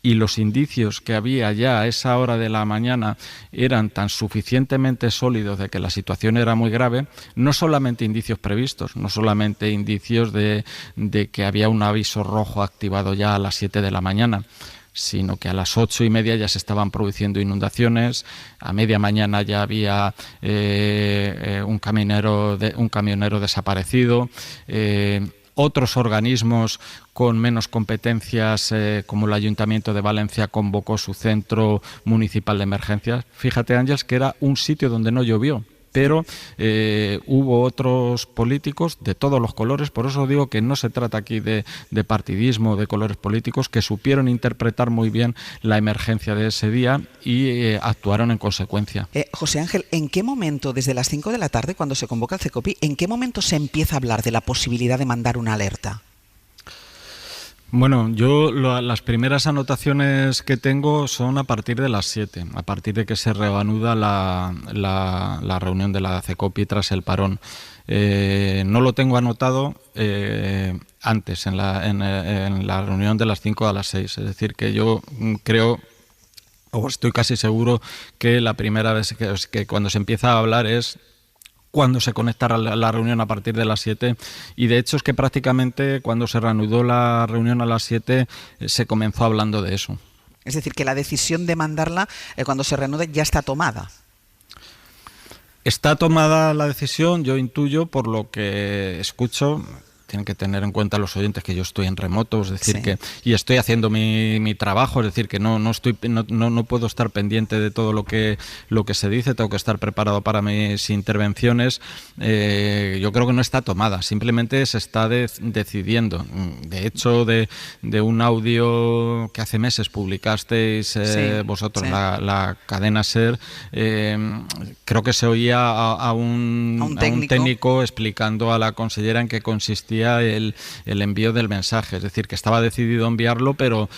y los indicios que había ya a esa hora de la mañana eran tan suficientemente sólidos de que la situación era muy grave. No solamente indicios previstos, no solamente indicios de que había un aviso rojo activado ya a las 7 de la mañana, sino que a las 8:30 ya se estaban produciendo inundaciones. A media mañana ya había un camionero desaparecido. Otros organismos con menos competencias, como el Ayuntamiento de Valencia, convocó su centro municipal de emergencias. Fíjate, Ángeles, que era un sitio donde no llovió, pero hubo otros políticos de todos los colores. Por eso digo que no se trata aquí de partidismo, de colores políticos, que supieron interpretar muy bien la emergencia de ese día y actuaron en consecuencia. José Ángel, ¿en qué momento, desde las 5 de la tarde, cuando se convoca el CECOPI, en qué momento se empieza a hablar de la posibilidad de mandar una alerta? Bueno, yo las primeras anotaciones que tengo son a partir de las 7, a partir de que se reanuda la reunión de la CECOPI tras el parón. No lo tengo anotado antes, en la reunión de las 5 a las 6. Es decir, que yo creo, o estoy casi seguro, que la primera vez que cuando se empieza a hablar es cuando se conectara la reunión a partir de las 7, y de hecho es que prácticamente cuando se reanudó la reunión a las 7 se comenzó hablando de eso. Es decir, que la decisión de mandarla cuando se reanude ya está tomada. Está tomada la decisión, yo intuyo, por lo que escucho. Tienen que tener en cuenta los oyentes que yo estoy en remoto, es decir, sí, y estoy haciendo mi trabajo, es decir, que no puedo estar pendiente de todo lo que se dice, tengo que estar preparado para mis intervenciones. Yo creo que no está tomada, simplemente se está decidiendo. De hecho, de un audio que hace meses publicasteis vosotros, sí, la cadena SER, creo que se oía a un técnico explicando a la consellera en qué consistía el envío del mensaje. Es decir, que estaba decidido enviarlo, pero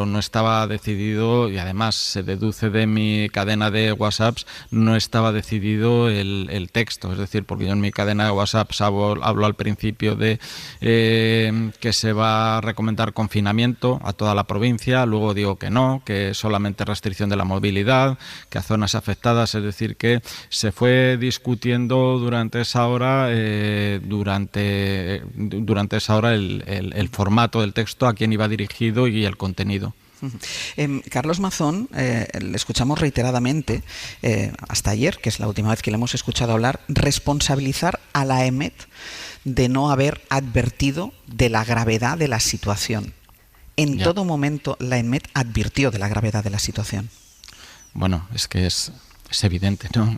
no estaba decidido, y además se deduce de mi cadena de WhatsApps, no estaba decidido el texto. Es decir, porque yo en mi cadena de WhatsApps hablo al principio de que se va a recomendar confinamiento a toda la provincia, luego digo que no, que solamente restricción de la movilidad, que a zonas afectadas. Es decir, que se fue discutiendo durante esa hora, durante esa hora el formato del texto, a quién iba dirigido y el contenido. Carlos Mazón, le escuchamos reiteradamente, hasta ayer, que es la última vez que le hemos escuchado hablar, responsabilizar a la EMET de no haber advertido de la gravedad de la situación. En todo momento la EMET advirtió de la gravedad de la situación. Bueno, es que es evidente, ¿no?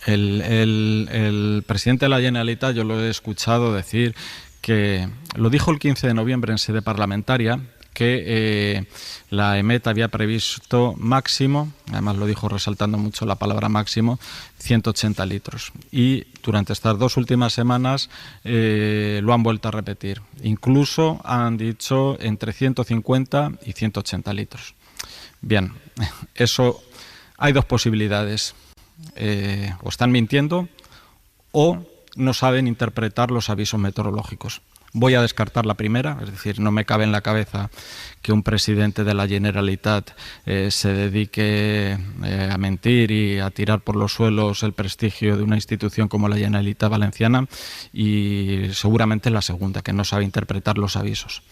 El presidente de la Generalitat, yo lo he escuchado decir que, lo dijo el 15 de noviembre en sede parlamentaria, que la EMET había previsto máximo, además lo dijo resaltando mucho la palabra máximo, 180 litros. Y durante estas 2 últimas semanas lo han vuelto a repetir. Incluso han dicho entre 150 y 180 litros. Bien, eso, hay 2 posibilidades. O están mintiendo o no saben interpretar los avisos meteorológicos. Voy a descartar la primera, es decir, no me cabe en la cabeza que un presidente de la Generalitat se dedique a mentir y a tirar por los suelos el prestigio de una institución como la Generalitat Valenciana, y seguramente la segunda, que no sabe interpretar los avisos.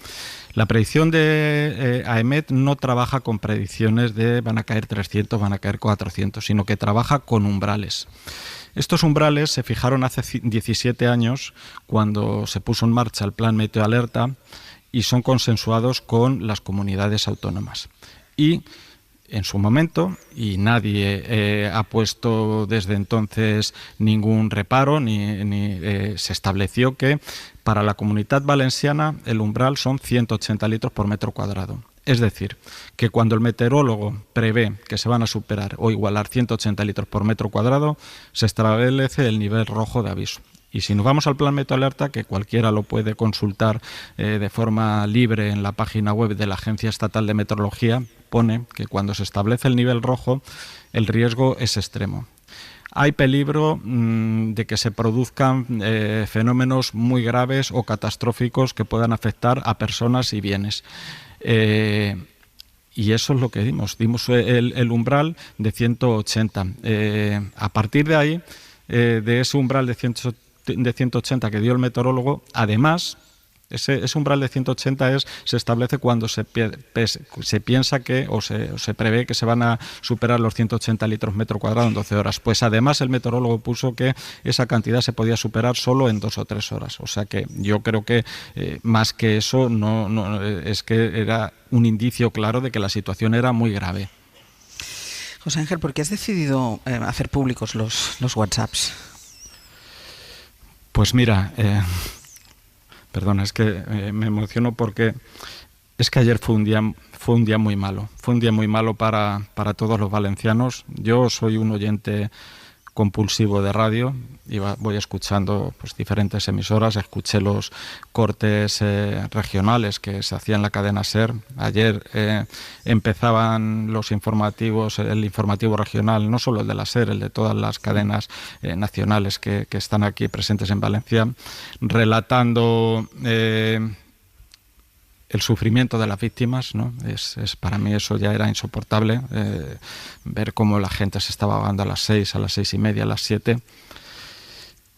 La predicción de AEMET no trabaja con predicciones de van a caer 300, van a caer 400, sino que trabaja con umbrales. Estos umbrales se fijaron hace 17 años cuando se puso en marcha el Plan Meteoalerta y son consensuados con las comunidades autónomas. Y en su momento, y nadie ha puesto desde entonces ningún reparo, se estableció que para la Comunitat Valenciana el umbral son 180 litros por metro cuadrado. Es decir, que cuando el meteorólogo prevé que se van a superar o igualar 180 litros por metro cuadrado, se establece el nivel rojo de aviso. Y si nos vamos al Plan Meteoalerta, que cualquiera lo puede consultar de forma libre en la página web de la Agencia Estatal de Meteorología, pone que cuando se establece el nivel rojo, el riesgo es extremo. Hay peligro de que se produzcan fenómenos muy graves o catastróficos que puedan afectar a personas y bienes. Y eso es lo que dimos el umbral de 180. A partir de ahí, de ese umbral de 180 que dio el meteorólogo, además, ese umbral de 180 se establece cuando se piensa que o se prevé que se van a superar los 180 litros metro cuadrado en 12 horas. Pues además el meteorólogo puso que esa cantidad se podía superar solo en 2 o 3 horas. O sea que yo creo que más que eso no es que era un indicio claro de que la situación era muy grave. José Ángel, ¿por qué has decidido hacer públicos los WhatsApps? Pues mira, perdona, es que me emociono porque es que ayer fue un día muy malo. Fue un día muy malo para todos los valencianos. Yo soy un oyente compulsivo de radio y voy escuchando pues diferentes emisoras. Escuché los cortes regionales que se hacían en la cadena SER. Ayer empezaban los informativos, el informativo regional, no solo el de la SER, el de todas las cadenas nacionales que están aquí presentes en Valencia, relatando el sufrimiento de las víctimas, ¿no? Es para mí eso ya era insoportable, ver cómo la gente se estaba ahogando a las 6, a las 6:30, a las 7.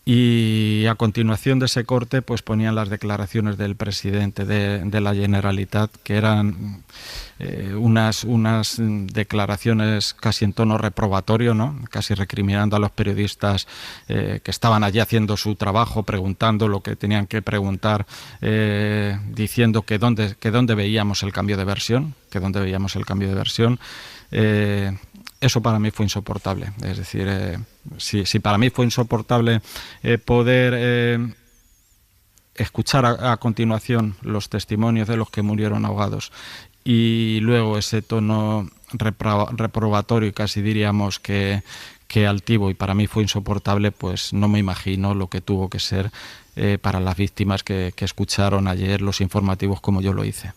Y a continuación de ese corte pues ponían las declaraciones del presidente de la Generalitat, que eran unas declaraciones casi en tono reprobatorio, ¿no? Casi recriminando a los periodistas que estaban allí haciendo su trabajo, preguntando lo que tenían que preguntar, diciendo que dónde veíamos el cambio de versión, eso para mí fue insoportable. Es decir, si para mí fue insoportable poder escuchar a continuación los testimonios de los que murieron ahogados y luego ese tono reprobatorio y casi diríamos que altivo, y para mí fue insoportable, pues no me imagino lo que tuvo que ser para las víctimas que escucharon ayer los informativos como yo lo hice.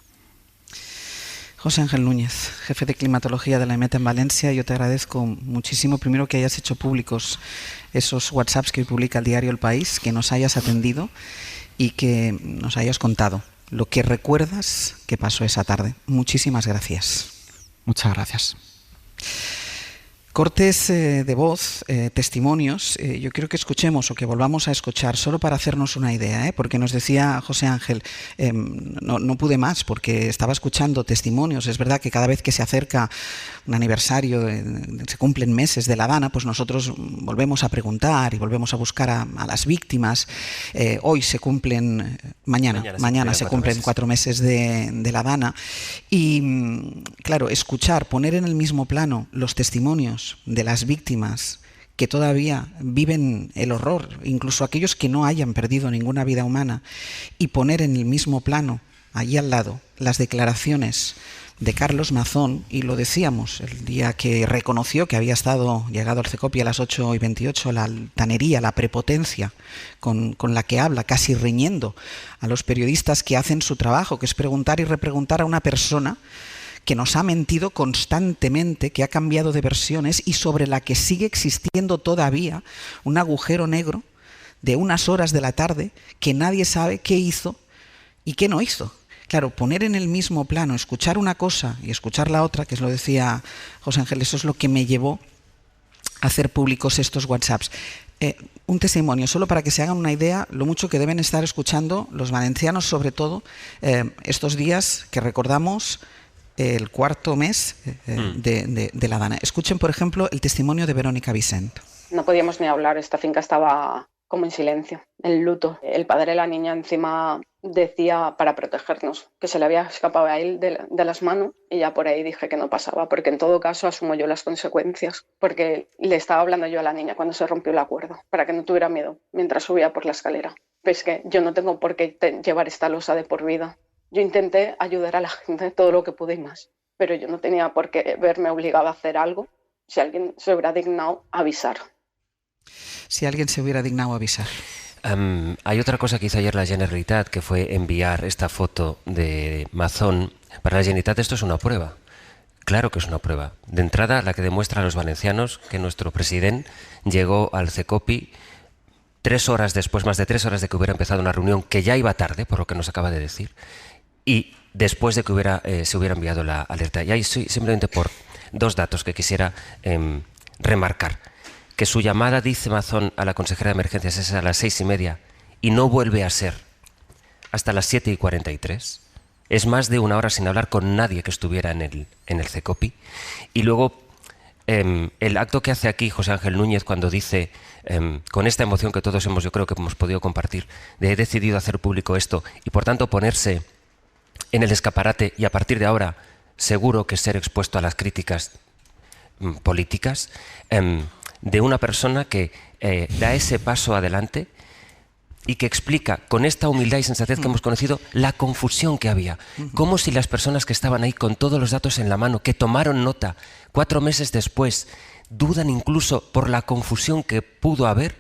José Ángel Núñez, jefe de climatología de la EMET en Valencia, yo te agradezco muchísimo, primero, que hayas hecho públicos esos WhatsApps que publica el diario El País, que nos hayas atendido y que nos hayas contado lo que recuerdas que pasó esa tarde. Muchísimas gracias. Muchas gracias. cortes de voz, testimonios. Yo quiero que escuchemos o que volvamos a escuchar, solo para hacernos una idea, porque nos decía José Ángel, no pude más porque estaba escuchando testimonios. Es verdad que cada vez que se acerca un aniversario, se cumplen meses de la Dana, pues nosotros volvemos a preguntar y volvemos a buscar a las víctimas. Hoy se cumplen, mañana se cumplen 4 meses de la Dana. Y claro, escuchar, poner en el mismo plano los testimonios de las víctimas que todavía viven el horror, incluso aquellos que no hayan perdido ninguna vida humana, y poner en el mismo plano, allí al lado, las declaraciones de Carlos Mazón, y lo decíamos el día que reconoció que había llegado al CECOPI a las 8:28, la altanería, la prepotencia con la que habla, casi riñendo a los periodistas que hacen su trabajo, que es preguntar y repreguntar a una persona que nos ha mentido constantemente, que ha cambiado de versiones y sobre la que sigue existiendo todavía un agujero negro de unas horas de la tarde que nadie sabe qué hizo y qué no hizo. Claro, poner en el mismo plano, escuchar una cosa y escuchar la otra, que es lo decía José Ángel, eso es lo que me llevó a hacer públicos estos WhatsApps. Un testimonio, solo para que se hagan una idea, lo mucho que deben estar escuchando los valencianos, sobre todo estos días que recordamos el 4º mes de la Dana. Escuchen, por ejemplo, el testimonio de Verónica Vicent. No podíamos ni hablar, esta finca estaba como en silencio, en luto. El padre de la niña encima decía, para protegernos, que se le había escapado a él de las manos, y ya por ahí dije que no pasaba, porque en todo caso asumo yo las consecuencias, porque le estaba hablando yo a la niña cuando se rompió el acuerdo, para que no tuviera miedo mientras subía por la escalera. Pues que yo no tengo por qué llevar esta losa de por vida. Yo intenté ayudar a la gente todo lo que pude y más, pero yo no tenía por qué verme obligada a hacer algo. Si alguien se hubiera dignado a avisar. Si alguien se hubiera dignado a avisar. Hay otra cosa que hizo ayer la Generalitat, que fue enviar esta foto de Mazón. Para la Generalitat esto es una prueba. Claro que es una prueba. De entrada, la que demuestra a los valencianos que nuestro presidente llegó al CECOPI 3 horas después, más de 3 horas de que hubiera empezado una reunión que ya iba tarde, por lo que nos acaba de decir, y después de que se hubiera enviado la alerta. Y ahí simplemente por 2 datos que quisiera remarcar. Que su llamada, dice Mazón, a la consejera de emergencias es a las 6:30 y no vuelve a ser hasta las 7:43. Es más de 1 hora sin hablar con nadie que estuviera en el CECOPI. Y luego el acto que hace aquí José Ángel Núñez cuando dice, con esta emoción que todos yo creo que hemos podido compartir, de he decidido hacer público esto y por tanto ponerse en el escaparate y a partir de ahora seguro que ser expuesto a las críticas políticas, de una persona que da ese paso adelante y que explica con esta humildad y sensatez que hemos conocido la confusión que había. Como si las personas que estaban ahí con todos los datos en la mano, que tomaron nota 4 meses después, dudan incluso por la confusión que pudo haber.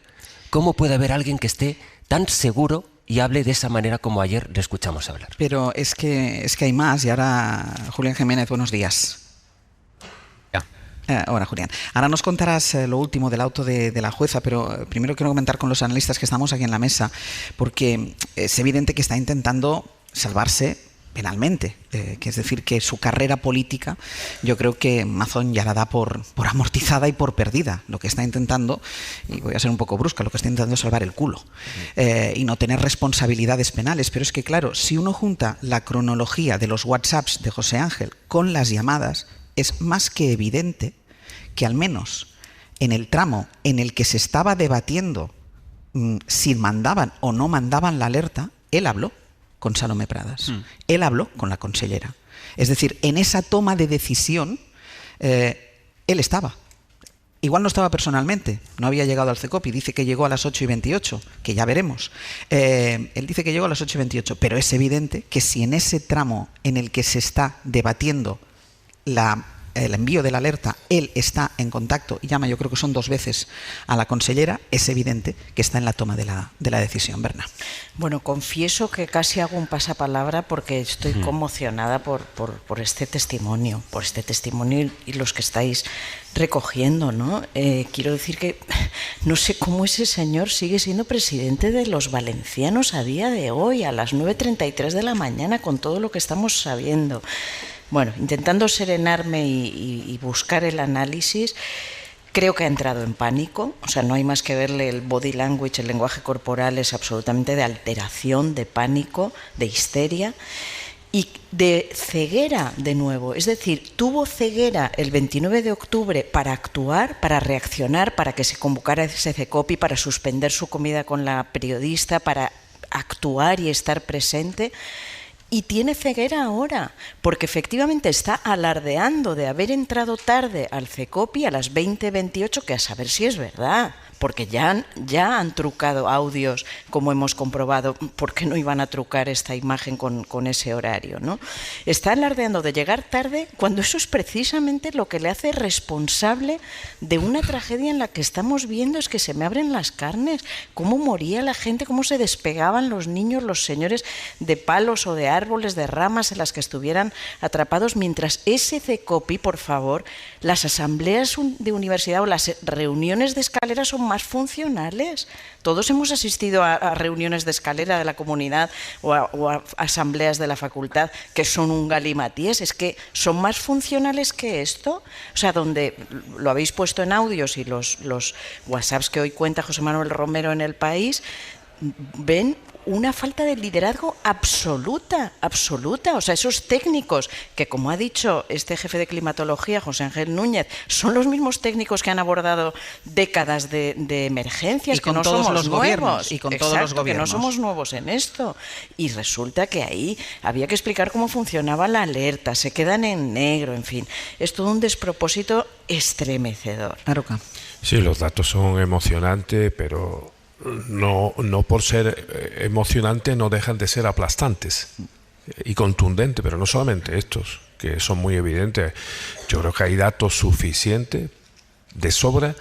¿Cómo puede haber alguien que esté tan seguro y hable de esa manera como ayer le escuchamos hablar? Pero es que hay más. Y ahora, Julián Jiménez, buenos días. Hola, Julián. Ahora nos contarás lo último del auto de la jueza, pero primero quiero comentar con los analistas que estamos aquí en la mesa, porque es evidente que está intentando salvarse penalmente, que es decir, que su carrera política, yo creo que Mazón ya la da por amortizada y por perdida. Lo que está intentando, y voy a ser un poco brusca, lo que está intentando es salvar el culo y no tener responsabilidades penales. Pero es que, claro, si uno junta la cronología de los WhatsApps de José Ángel con las llamadas, es más que evidente que al menos en el tramo en el que se estaba debatiendo si mandaban o no mandaban la alerta, él habló con Salomé Pradas, él habló con la consellera. Es decir, en esa toma de decisión él estaba. Igual no estaba personalmente, no había llegado al CECOPI, dice que llegó a las 8:28, que ya veremos. Él dice que llegó a las 8:28, pero es evidente que si en ese tramo en el que se está debatiendo el envío de la alerta, él está en contacto y llama, yo creo que son 2 veces a la consellera, es evidente que está en la toma de la decisión. Berna. Bueno, confieso que casi hago un pasapalabra porque estoy conmocionada por este testimonio, y los que estáis recogiendo, ¿no? Quiero decir que no sé cómo ese señor sigue siendo presidente de los valencianos a día de hoy, a las 9:33 de la mañana, con todo lo que estamos sabiendo. Bueno, intentando serenarme y buscar el análisis, Creo que ha entrado en pánico, o sea, no hay más que verle el body language, el lenguaje corporal es absolutamente de alteración, de pánico, de histeria y de ceguera de nuevo. Es decir, tuvo ceguera el 29 de octubre para actuar, para reaccionar, para que se convocara ese CECOPI, para suspender su comida con la periodista, para actuar y estar presente. Y tiene ceguera ahora, porque efectivamente está alardeando de haber entrado tarde al CECOPI a las 20:28, que a saber si es verdad, porque ya han trucado audios, como hemos comprobado, ¿por qué no iban a trucar esta imagen con ese horario, ¿no? Está alardeando de llegar tarde cuando eso es precisamente lo que le hace responsable de una tragedia en la que estamos viendo, es que se me abren las carnes, cómo moría la gente, cómo se despegaban los niños, los señores de palos o de árboles, de ramas en las que estuvieran atrapados, mientras ese CECOPI, por favor, las asambleas de universidad o las reuniones de escalera son más funcionales. Todos hemos asistido a reuniones de escalera de la comunidad o a asambleas de la facultad que son un galimatíes. Es que son más funcionales que esto. O sea, donde lo habéis puesto en audios y los WhatsApps que hoy cuenta José Manuel Romero en El País, ven una falta de liderazgo absoluta. O sea, esos técnicos que, como ha dicho este jefe de climatología, José Ángel Núñez, son los mismos técnicos que han abordado décadas de emergencias, y con que no todos somos los nuevos. gobiernos. Y con Exacto, todos los gobiernos. Que no somos nuevos en esto. Y resulta que ahí había que explicar cómo funcionaba la alerta, se quedan en negro, en fin. Es todo un despropósito estremecedor. Aroca. Sí, los datos son emocionantes, pero no por ser emocionantes no dejan de ser aplastantes y contundentes, pero no solamente estos, que son muy evidentes. Yo creo que hay datos suficientes, de sobra,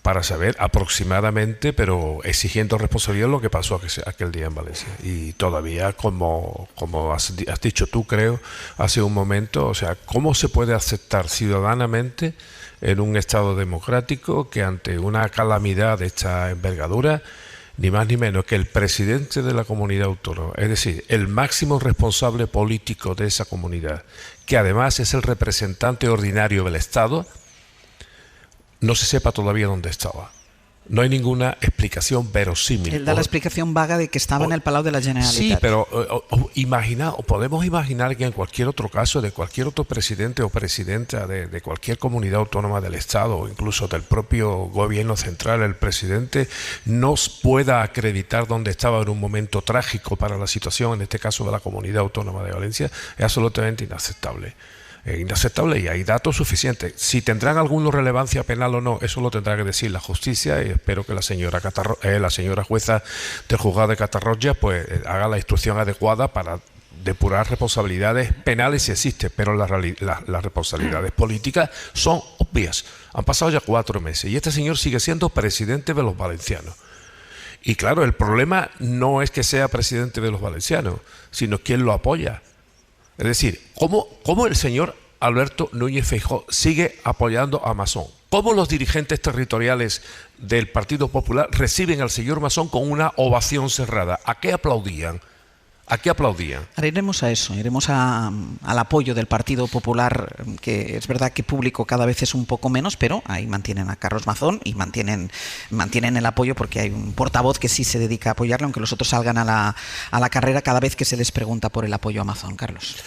para saber aproximadamente, pero exigiendo responsabilidad, lo que pasó aquel día en Valencia. Y todavía, como has dicho tú, creo, hace un momento, o sea, ¿cómo se puede aceptar ciudadanamente en un Estado democrático que ante una calamidad de esta envergadura, ni más ni menos que el presidente de la comunidad autónoma, es decir, el máximo responsable político de esa comunidad, que además es el representante ordinario del Estado, no se sepa todavía dónde estaba? No hay ninguna explicación verosímil. Él da la explicación vaga de que estaba en el Palau de la Generalitat. Sí, pero podemos imaginar que en cualquier otro caso, de cualquier otro presidente o presidenta de cualquier comunidad autónoma del Estado, o incluso del propio gobierno central, el presidente no pueda acreditar dónde estaba en un momento trágico para la situación, en este caso de la comunidad autónoma de Valencia, es absolutamente inaceptable. Inaceptable, y hay datos suficientes. Si tendrán alguna relevancia penal o no, eso lo tendrá que decir la justicia, y espero que la señora jueza del juzgado de Catarroja pues haga la instrucción adecuada para depurar responsabilidades penales si existe, pero las responsabilidades políticas son obvias. Han pasado ya 4 meses y este señor sigue siendo presidente de los valencianos. Y claro, el problema no es que sea presidente de los valencianos, sino quién lo apoya. Es decir, ¿cómo el señor Alberto Núñez Feijóo sigue apoyando a Masón? ¿Cómo los dirigentes territoriales del Partido Popular reciben al señor Masón con una ovación cerrada? ¿A qué aplaudían? ¿A qué aplaudían? Ahora iremos a eso, iremos al apoyo del Partido Popular, que es verdad que público cada vez es un poco menos, pero ahí mantienen a Carlos Mazón y mantienen el apoyo, porque hay un portavoz que sí se dedica a apoyarle, aunque los otros salgan a la carrera cada vez que se les pregunta por el apoyo a Mazón. Carlos.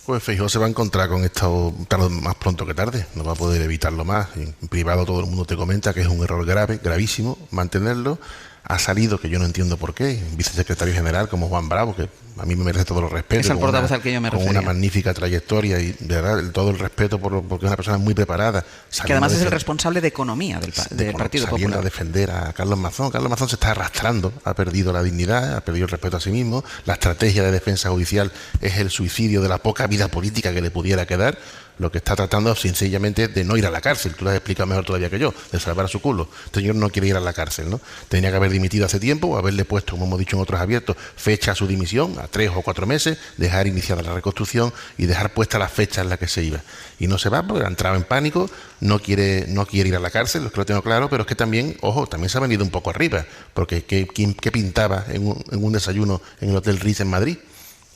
Pues Feijóo se va a encontrar con esto más pronto que tarde, no va a poder evitarlo más. En privado todo el mundo te comenta que es un error gravísimo mantenerlo. Ha salido, que yo no entiendo por qué, un vicesecretario general como Juan Bravo, que a mí me merece todo el respeto. Es el portavoz al que yo me refería. Con una magnífica trayectoria y de verdad todo el respeto porque es una persona muy preparada. Que además es el responsable de economía del Partido Popular. Saliendo a defender a Carlos Mazón. Carlos Mazón se está arrastrando, ha perdido la dignidad, ha perdido el respeto a sí mismo. La estrategia de defensa judicial es el suicidio de la poca vida política que le pudiera quedar. Lo que está tratando sencillamente de no ir a la cárcel. Tú lo has explicado mejor todavía que yo, de salvar a su culo. Este señor no quiere ir a la cárcel, ¿no? Tenía que haber dimitido hace tiempo, o haberle puesto, como hemos dicho en otros abiertos, fecha a su dimisión, a 3 o 4 meses, dejar iniciada la reconstrucción y dejar puesta la fecha en la que se iba. Y no se va porque ha entrado en pánico, no quiere ir a la cárcel, lo que lo tengo claro, pero es que también, ojo, también se ha venido un poco arriba, porque ¿qué pintaba en un desayuno en el Hotel Ritz en Madrid?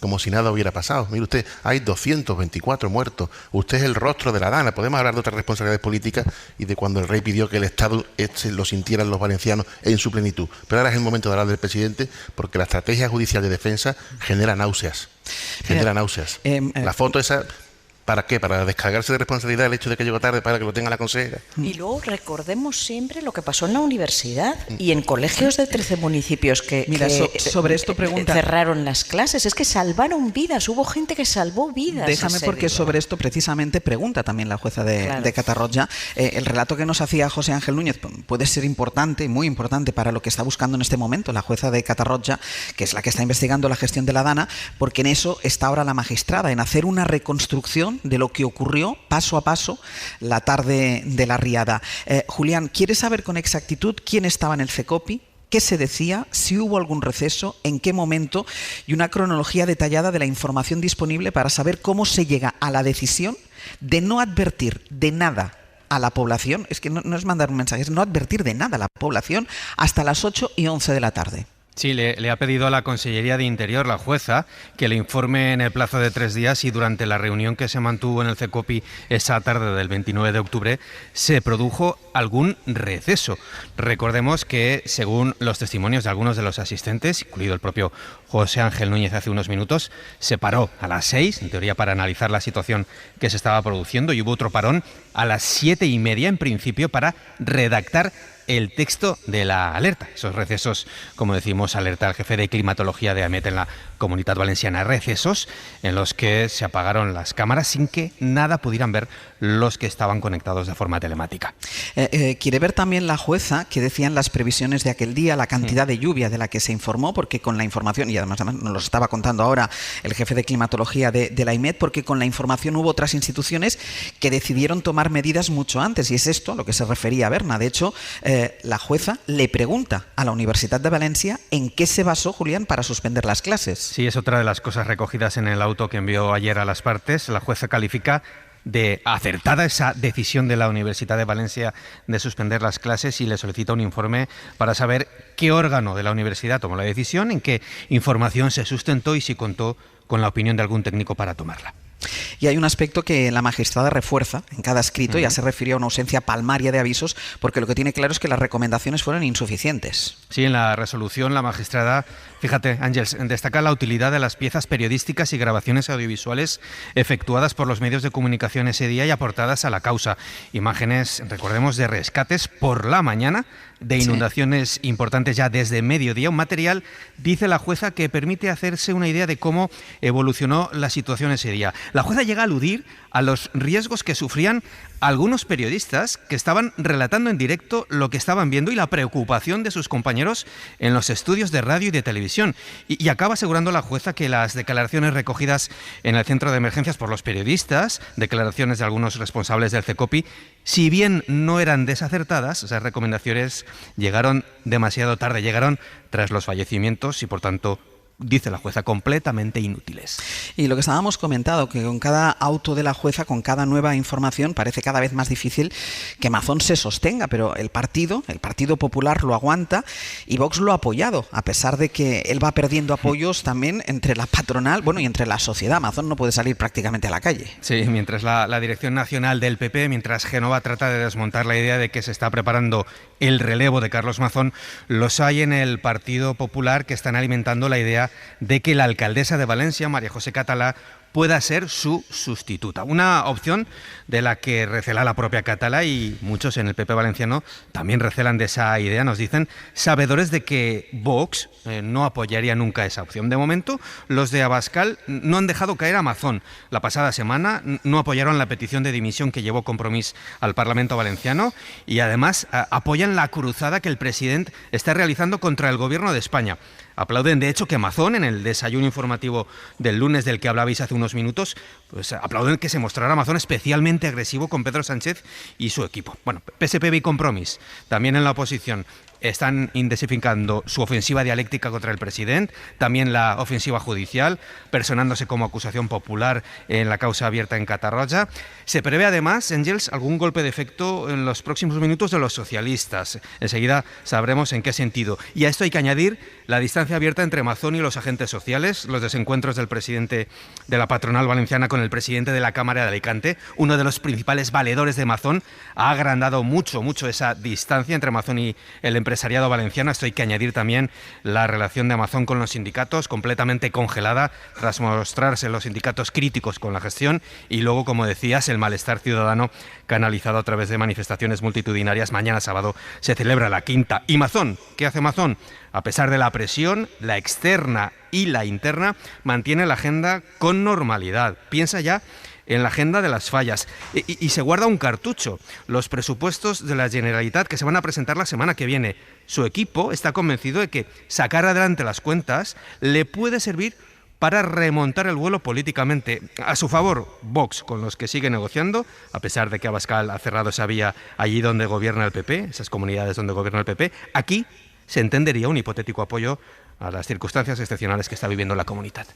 como si nada hubiera pasado. Mire usted, hay 224 muertos. Usted es el rostro de la Dana. Podemos hablar de otras responsabilidades políticas y de cuando el rey pidió que el Estado lo sintieran los valencianos en su plenitud. Pero ahora es el momento de hablar del presidente, porque la estrategia judicial de defensa genera náuseas. La foto esa... ¿Para qué? ¿Para descargarse de responsabilidad el hecho de que llegó tarde para que lo tenga la consejera? Y luego recordemos siempre lo que pasó en la universidad y en colegios de 13 municipios que sobre esto pregunta, cerraron las clases. Es que salvaron vidas, hubo gente que salvó vidas. Déjame, porque sobre esto precisamente pregunta también la jueza de Catarroja. El relato que nos hacía José Ángel Núñez puede ser importante, muy importante para lo que está buscando en este momento la jueza de Catarroja, que es la que está investigando la gestión de la Dana, porque en eso está ahora la magistrada, en hacer una reconstrucción de lo que ocurrió paso a paso la tarde de la riada. Julián, ¿quieres saber con exactitud quién estaba en el CECOPI? ¿Qué se decía? ¿Si hubo algún receso? ¿En qué momento? Y una cronología detallada de la información disponible para saber cómo se llega a la decisión de no advertir de nada a la población. Es que no es mandar un mensaje, es no advertir de nada a la población hasta las 8:11 de la tarde. Sí, le ha pedido a la Consellería de Interior, la jueza, que le informe en el plazo de 3 días si durante la reunión que se mantuvo en el CECOPI esa tarde del 29 de octubre se produjo algún receso. Recordemos que, según los testimonios de algunos de los asistentes, incluido el propio José Ángel Núñez hace unos minutos, se paró a las 6, en teoría para analizar la situación que se estaba produciendo, y hubo otro parón a las 7:30 en principio para redactar el texto de la alerta. Esos recesos, como decimos, alerta al jefe de climatología de AEMET en la Comunitat Valenciana, recesos en los que se apagaron las cámaras sin que nada pudieran ver los que estaban conectados de forma telemática. Quiere ver también la jueza qué decían las previsiones de aquel día, la cantidad de lluvia de la que se informó, porque con la información, y además nos lo estaba contando ahora el jefe de climatología de la AEMET, porque con la información hubo otras instituciones que decidieron tomar medidas mucho antes, y es esto a lo que se refería Berna. De hecho, la jueza le pregunta a la Universidad de Valencia en qué se basó, Julián, para suspender las clases. Sí, es otra de las cosas recogidas en el auto que envió ayer a las partes. La jueza califica de acertada esa decisión de la Universidad de Valencia de suspender las clases y le solicita un informe para saber qué órgano de la universidad tomó la decisión, en qué información se sustentó y si contó con la opinión de algún técnico para tomarla. Y hay un aspecto que la magistrada refuerza en cada escrito, ya se refirió a una ausencia palmaria de avisos, porque lo que tiene claro es que las recomendaciones fueron insuficientes. Sí, en la resolución la magistrada, fíjate, Ángels, destaca la utilidad de las piezas periodísticas y grabaciones audiovisuales efectuadas por los medios de comunicación ese día y aportadas a la causa. Imágenes, recordemos, de rescates por la mañana, de inundaciones importantes ya desde mediodía, un material, dice la jueza, que permite hacerse una idea de cómo evolucionó la situación ese día. La jueza llega a aludir a los riesgos que sufrían algunos periodistas que estaban relatando en directo lo que estaban viendo y la preocupación de sus compañeros en los estudios de radio y de televisión. Y acaba asegurando la jueza que las declaraciones recogidas en el centro de emergencias por los periodistas, declaraciones de algunos responsables del CECOPI, si bien no eran desacertadas, esas recomendaciones llegaron demasiado tarde, llegaron tras los fallecimientos y, por tanto, dice la jueza, completamente inútiles. Y lo que estábamos comentando, que con cada auto de la jueza, con cada nueva información, parece cada vez más difícil que Mazón se sostenga, pero el Partido Popular lo aguanta y Vox lo ha apoyado, a pesar de que él va perdiendo apoyos también entre la patronal, bueno, y entre la sociedad. Mazón no puede salir prácticamente a la calle. Sí, mientras la dirección nacional del PP, mientras Génova trata de desmontar la idea de que se está preparando el relevo de Carlos Mazón, los hay en el Partido Popular que están alimentando la idea de que la alcaldesa de Valencia, María José Catalá, pueda ser su sustituta. Una opción de la que recela la propia Catalá, y muchos en el PP valenciano también recelan de esa idea. Nos dicen sabedores de que Vox no apoyaría nunca esa opción. De momento, los de Abascal no han dejado caer a Mazón. La pasada semana no apoyaron la petición de dimisión que llevó Compromís al Parlamento valenciano y además apoyan la cruzada que el presidente está realizando contra el gobierno de España. Aplauden, de hecho, que Mazón, en el desayuno informativo del lunes del que hablabais hace unos minutos, pues aplauden que se mostrara Mazón especialmente agresivo con Pedro Sánchez y su equipo. Bueno, PSPV y Compromís, también en la oposición, están intensificando su ofensiva dialéctica contra el presidente, también la ofensiva judicial, personándose como acusación popular en la causa abierta en Catarroja. Se prevé además, Ángels, algún golpe de efecto en los próximos minutos de los socialistas. Enseguida sabremos en qué sentido. Y a esto hay que añadir la distancia abierta entre Mazón y los agentes sociales, los desencuentros del presidente de la patronal valenciana con el presidente de la Cámara de Alicante. Uno de los principales valedores de Mazón ha agrandado mucho esa distancia entre Mazón y el empresariado valenciano. Esto hay que añadir también la relación de Mazón con los sindicatos, completamente congelada tras mostrarse los sindicatos críticos con la gestión, y luego, como decías, el malestar ciudadano canalizado a través de manifestaciones multitudinarias. Mañana sábado se celebra la quinta. ¿Y Mazón? ¿Qué hace Mazón? A pesar de la presión, la externa y la interna, mantiene la agenda con normalidad. Piensa ya en la agenda de las fallas y se guarda un cartucho: los presupuestos de la Generalitat, que se van a presentar la semana que viene. Su equipo está convencido de que sacar adelante las cuentas le puede servir para remontar el vuelo políticamente. A su favor, Vox, con los que sigue negociando, a pesar de que Abascal ha cerrado esa vía allí donde gobierna el PP, esas comunidades donde gobierna el PP. Aquí se entendería un hipotético apoyo a las circunstancias excepcionales que está viviendo la comunidad.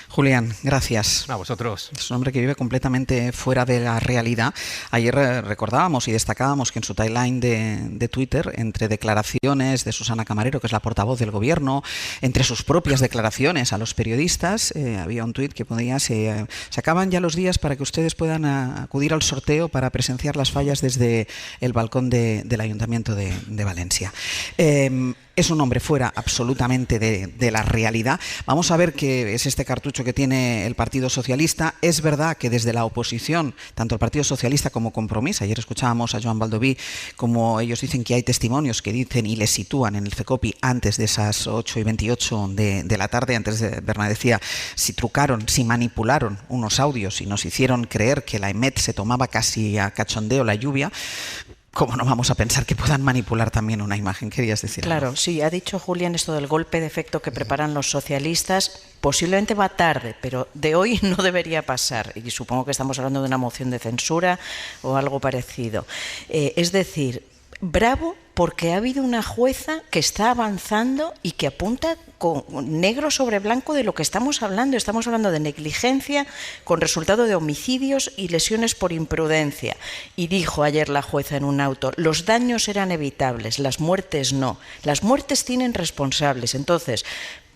Julián, gracias. A vosotros. Es un hombre que vive completamente fuera de la realidad. Ayer recordábamos y destacábamos que en su timeline de Twitter, entre declaraciones de Susana Camarero, que es la portavoz del gobierno, entre sus propias declaraciones a los periodistas, había un tuit que ponía: se acaban ya los días para que ustedes puedan acudir al sorteo para presenciar las fallas desde el balcón del Ayuntamiento de Valencia. Es un hombre fuera absolutamente de la realidad. Vamos a ver qué es este cartucho que tiene el Partido Socialista. Es verdad que desde la oposición, tanto el Partido Socialista como Compromís, ayer escuchábamos a Joan Baldoví, como ellos dicen que hay testimonios que dicen y les sitúan en el CECOPI antes de esas 8:28 de la tarde. Antes Bernat decía, si trucaron, si manipularon unos audios y nos hicieron creer que la EMET se tomaba casi a cachondeo la lluvia, ¿cómo no vamos a pensar que puedan manipular también una imagen? ¿Querías decir Claro, algo? sí, ha dicho Julián esto del golpe de efecto que preparan los socialistas. Posiblemente va tarde, pero de hoy no debería pasar. Y supongo que estamos hablando de una moción de censura o algo parecido. Es decir, bravo, porque ha habido una jueza que está avanzando y que apunta con negro sobre blanco de lo que estamos hablando. Estamos hablando de negligencia con resultado de homicidios y lesiones por imprudencia. Y dijo ayer la jueza en un auto: los daños eran evitables, las muertes no. Las muertes tienen responsables. Entonces,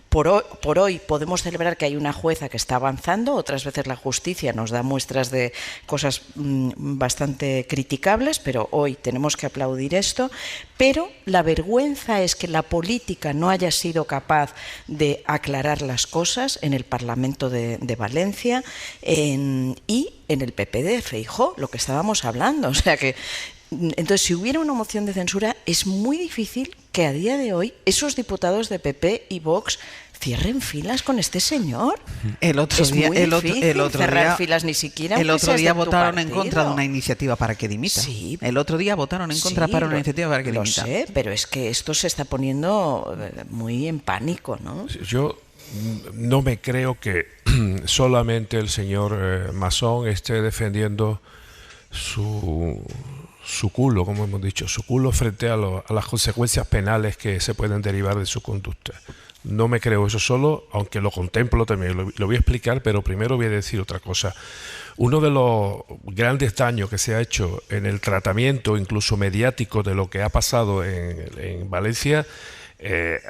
por hoy podemos celebrar que hay una jueza que está avanzando. Otras veces la justicia nos da muestras de cosas bastante criticables, pero hoy tenemos que aplaudir esto. Pero la vergüenza es que la política no haya sido capaz de aclarar las cosas en el Parlamento de Valencia y en el PP de Feijóo, lo que estábamos hablando. O sea que, entonces, si hubiera una moción de censura, es muy difícil que a día de hoy esos diputados de PP y Vox cierren filas con este señor. El otro día votaron en contra de una iniciativa para que dimita. Sí, el otro día votaron en contra para una iniciativa para que dimita. Lo sé, pero es que esto se está poniendo muy en pánico, ¿no? Yo no me creo que solamente el señor Mazón esté defendiendo su culo, como hemos dicho, su culo frente a las consecuencias penales que se pueden derivar de su conducta. No me creo eso solo, aunque lo contemplo también, lo voy a explicar, pero primero voy a decir otra cosa. Uno de los grandes daños que se ha hecho en el tratamiento, incluso mediático, de lo que ha pasado en Valencia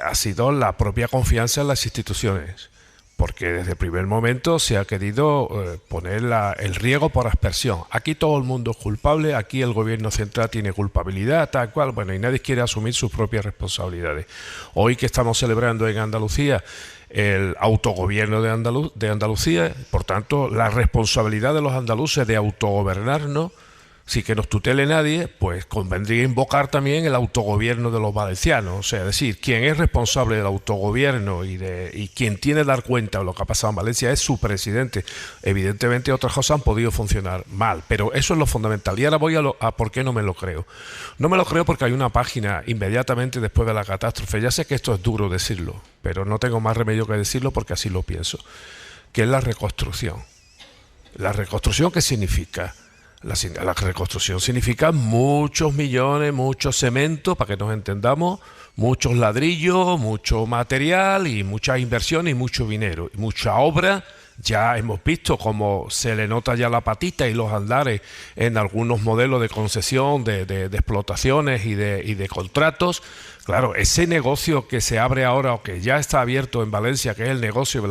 ha sido la propia confianza en las instituciones. Porque desde el primer momento se ha querido poner el riego por aspersión. Aquí todo el mundo es culpable, aquí el gobierno central tiene culpabilidad, tal cual, bueno, y nadie quiere asumir sus propias responsabilidades. Hoy que estamos celebrando en Andalucía el autogobierno de Andalucía, por tanto, la responsabilidad de los andaluces de autogobernarnos, sin que nos tutele nadie, pues convendría invocar también el autogobierno de los valencianos. O sea, es decir, quien es responsable del autogobierno y quien tiene que dar cuenta de lo que ha pasado en Valencia es su presidente. Evidentemente otras cosas han podido funcionar mal, pero eso es lo fundamental. Y ahora voy a por qué no me lo creo. No me lo creo porque hay una página inmediatamente después de la catástrofe. Ya sé que esto es duro decirlo, pero no tengo más remedio que decirlo porque así lo pienso, que es la reconstrucción. ¿La reconstrucción qué significa? La reconstrucción significa muchos millones, mucho cemento, para que nos entendamos, muchos ladrillos, mucho material y mucha inversión y mucho dinero, y mucha obra. Ya hemos visto cómo se le nota ya la patita y los andares en algunos modelos de concesión, de explotaciones y de contratos. Claro, ese negocio que se abre ahora o que ya está abierto en Valencia, que es el negocio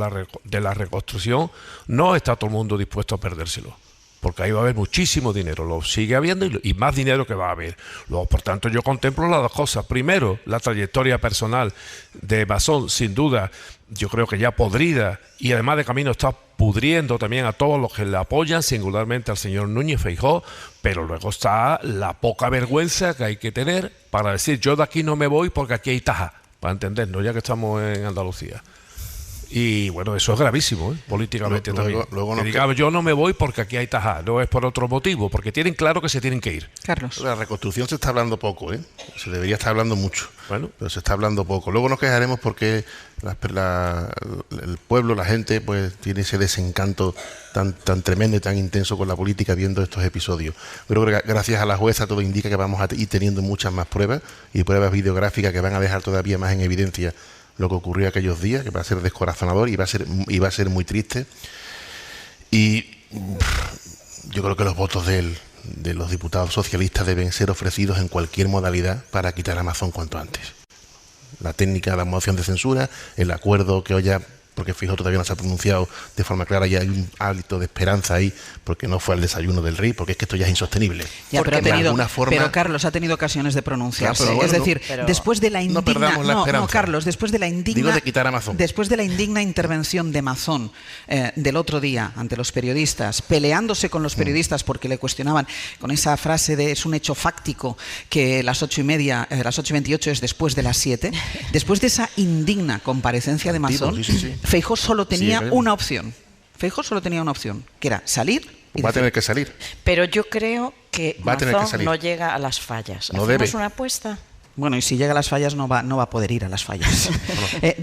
de la reconstrucción, no está todo el mundo dispuesto a perdérselo, porque ahí va a haber muchísimo dinero, lo sigue habiendo y más dinero que va a haber. Luego, por tanto, yo contemplo las dos cosas. Primero, la trayectoria personal de Mazón, sin duda, yo creo que ya podrida, y además de camino está pudriendo también a todos los que le apoyan, singularmente al señor Núñez Feijóo, pero luego está la poca vergüenza que hay que tener para decir, yo de aquí no me voy porque aquí hay taja, para entendernos, ya que estamos en Andalucía. Y bueno, eso es gravísimo, políticamente también. Que digamos, yo no me voy porque aquí hay taja, no es por otro motivo, porque tienen claro que se tienen que ir. Carlos. La reconstrucción se está hablando poco, se debería estar hablando mucho, pero se está hablando poco. Luego nos quejaremos porque el pueblo, la gente, pues tiene ese desencanto tan tremendo y tan intenso con la política viendo estos episodios. Creo que gracias a la jueza todo indica que vamos a ir teniendo muchas más pruebas y pruebas videográficas que van a dejar todavía más en evidencia lo que ocurrió aquellos días, que va a ser descorazonador y va a ser muy triste. Y yo creo que los votos de los diputados socialistas deben ser ofrecidos en cualquier modalidad para quitar a Mazón cuanto antes. La técnica de la moción de censura, el acuerdo que hoy ya, porque Feijóo todavía no se ha pronunciado de forma clara, y hay un hálito de esperanza ahí, porque no fue al desayuno del rey, porque es que esto ya es insostenible. Ya, pero Carlos ha tenido ocasiones de pronunciarse. Claro, es decir, después de la indigna, Carlos, después de la indigna, de quitar a Mazón. Después de la indigna intervención de Mazón del otro día ante los periodistas, peleándose con los periodistas porque le cuestionaban con esa frase de es un hecho fáctico que las 8:30, las 8:28 es después de las 7. Después de esa indigna comparecencia de Mazón, Feijóo solo tenía una opción. Feijóo solo tenía una opción, que era salir. Y va a tener que salir. Pero yo creo que Mazón no llega a las fallas. No ¿Hacemos debe. una apuesta? Bueno, y si llega a las fallas no va a poder ir a las fallas.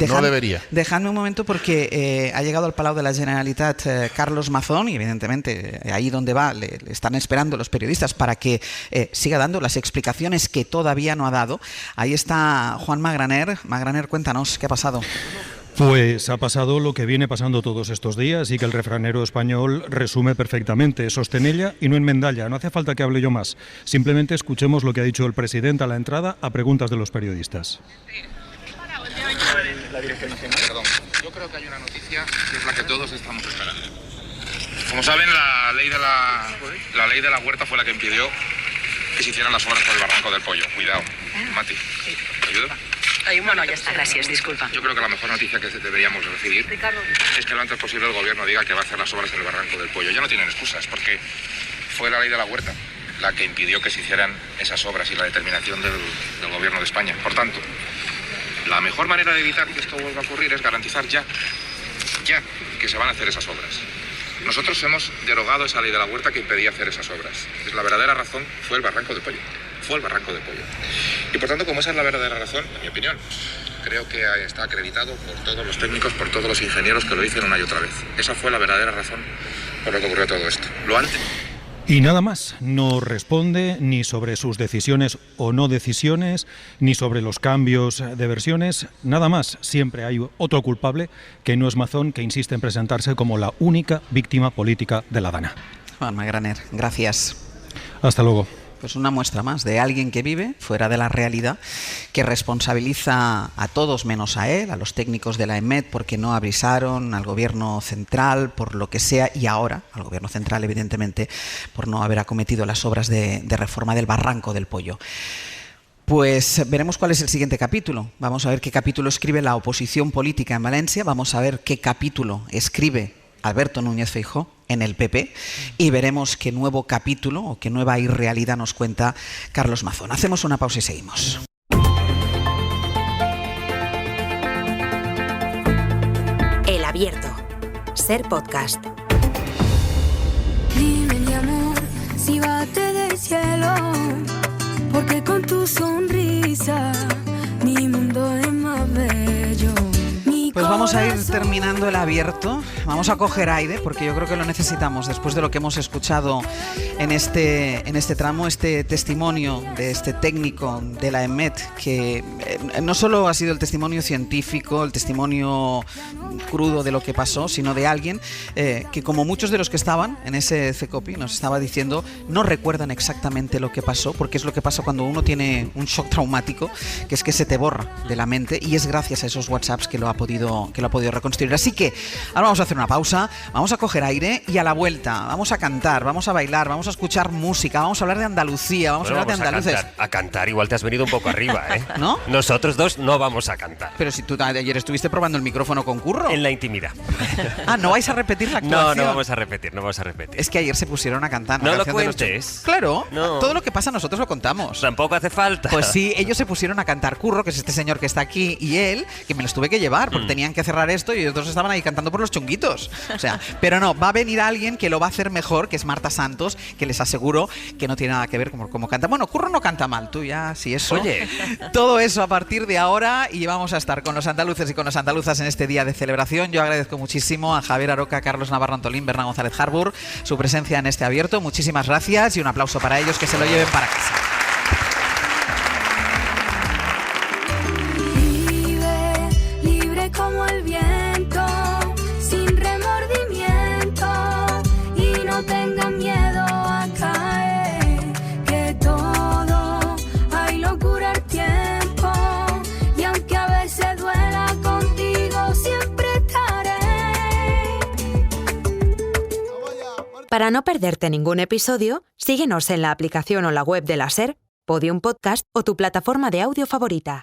No debería. Dejadme un momento porque ha llegado al Palau de la Generalitat Carlos Mazón y evidentemente ahí donde va le están esperando los periodistas para que siga dando las explicaciones que todavía no ha dado. Ahí está Juan Magraner. Magraner, cuéntanos, ¿qué ha pasado? Pues ha pasado lo que viene pasando todos estos días y que el refranero español resume perfectamente. Sostenella y no enmendalla. No hace falta que hable yo más. Simplemente escuchemos lo que ha dicho el presidente a la entrada a preguntas de los periodistas. Perdón, yo creo que hay una noticia que es la que todos estamos esperando. Como saben, la ley de la huerta fue la que impidió que se hicieran las obras por el Barranco del Pollo. Cuidado, Mati, ¿te ayuda? Bueno, ya está, gracias, disculpa. Yo creo que la mejor noticia que deberíamos recibir es que lo antes posible el gobierno diga que va a hacer las obras en el Barranco del Pollo. Ya no tienen excusas, porque fue la ley de la huerta la que impidió que se hicieran esas obras y la determinación del gobierno de España. Por tanto, la mejor manera de evitar que esto vuelva a ocurrir es garantizar ya que se van a hacer esas obras. Nosotros hemos derogado esa ley de la huerta que impedía hacer esas obras. La verdadera razón fue el Barranco del Pollo. Fue el Barranco del Pollo. Y por tanto, como esa es la verdadera razón, en mi opinión, creo que está acreditado por todos los técnicos, por todos los ingenieros que lo dicen una y otra vez. Esa fue la verdadera razón por lo que ocurrió todo esto. Lo antes... Y nada más, no responde ni sobre sus decisiones o no decisiones, ni sobre los cambios de versiones, nada más. Siempre hay otro culpable que no es Mazón, que insiste en presentarse como la única víctima política de la Dana. Juan Magraner, gracias. Hasta luego. Pues una muestra más de alguien que vive fuera de la realidad, que responsabiliza a todos menos a él, a los técnicos de la EMET porque no avisaron, al gobierno central por lo que sea, y ahora al gobierno central evidentemente por no haber acometido las obras de reforma del Barranco del Pollo. Pues veremos cuál es el siguiente capítulo. Vamos a ver qué capítulo escribe la oposición política en Valencia, vamos a ver qué capítulo escribe Alberto Núñez Feijóo en el PP y veremos qué nuevo capítulo o qué nueva irrealidad nos cuenta Carlos Mazón. Hacemos una pausa y seguimos. El Abierto. Ser podcast. Dime, mi amor, si bate del cielo, porque con tu sonrisa mi mundo es más bello. Pues Vamos a ir terminando el abierto. Vamos a coger aire porque yo creo que lo necesitamos después de lo que hemos escuchado en este tramo, este testimonio de este técnico de la EMET, que no solo ha sido el testimonio científico, el testimonio crudo de lo que pasó, sino de alguien que, como muchos de los que estaban en ese CECOPI, nos estaba diciendo, no recuerdan exactamente lo que pasó, porque es lo que pasa cuando uno tiene un shock traumático, que es que se te borra de la mente, y es gracias a esos WhatsApps que lo ha podido reconstruir. Así que ahora vamos a hacer una pausa, vamos a coger aire y a la vuelta vamos a cantar, vamos a bailar, vamos a escuchar música, vamos a hablar de Andalucía, vamos a hablar de andaluces. A cantar igual te has venido un poco arriba, ¿eh? ¿No? Nosotros dos no vamos a cantar. Pero si tú ayer estuviste probando el micrófono con Curro. En la intimidad. Ah, ¿no vais a repetir la actuación? No vamos a repetir. Es que ayer se pusieron a cantar. No lo cuentes. Claro, no. Todo lo que pasa nosotros lo contamos. Tampoco hace falta. Pues sí, ellos se pusieron a cantar. Curro, que es este señor que está aquí, y él, que me los tuve que llevar, porque tenían que cerrar esto y ellos dos estaban ahí cantando por los chunguitos. O sea, pero no, va a venir alguien que lo va a hacer mejor, que es Marta Santos, que les aseguro que no tiene nada que ver como canta. Bueno, Curro no canta mal, tú ya, si eso. Oye. Todo eso a partir de ahora, y vamos a estar con los andaluces y con las andaluzas en este día de celebración. Yo agradezco muchísimo a Javier Aroca, Carlos Navarro Antolín, Bernard González Harbour su presencia en este abierto. Muchísimas gracias y un aplauso para ellos, que se lo lleven para casa. Vive libre como el viento, sin remordimiento, y no tengas miedo a caer, que todo hay locura al tiempo, y aunque a veces duela, contigo siempre estaré. Para no perderte ningún episodio, síguenos en la aplicación o la web de la SER, Podium Podcast o tu plataforma de audio favorita.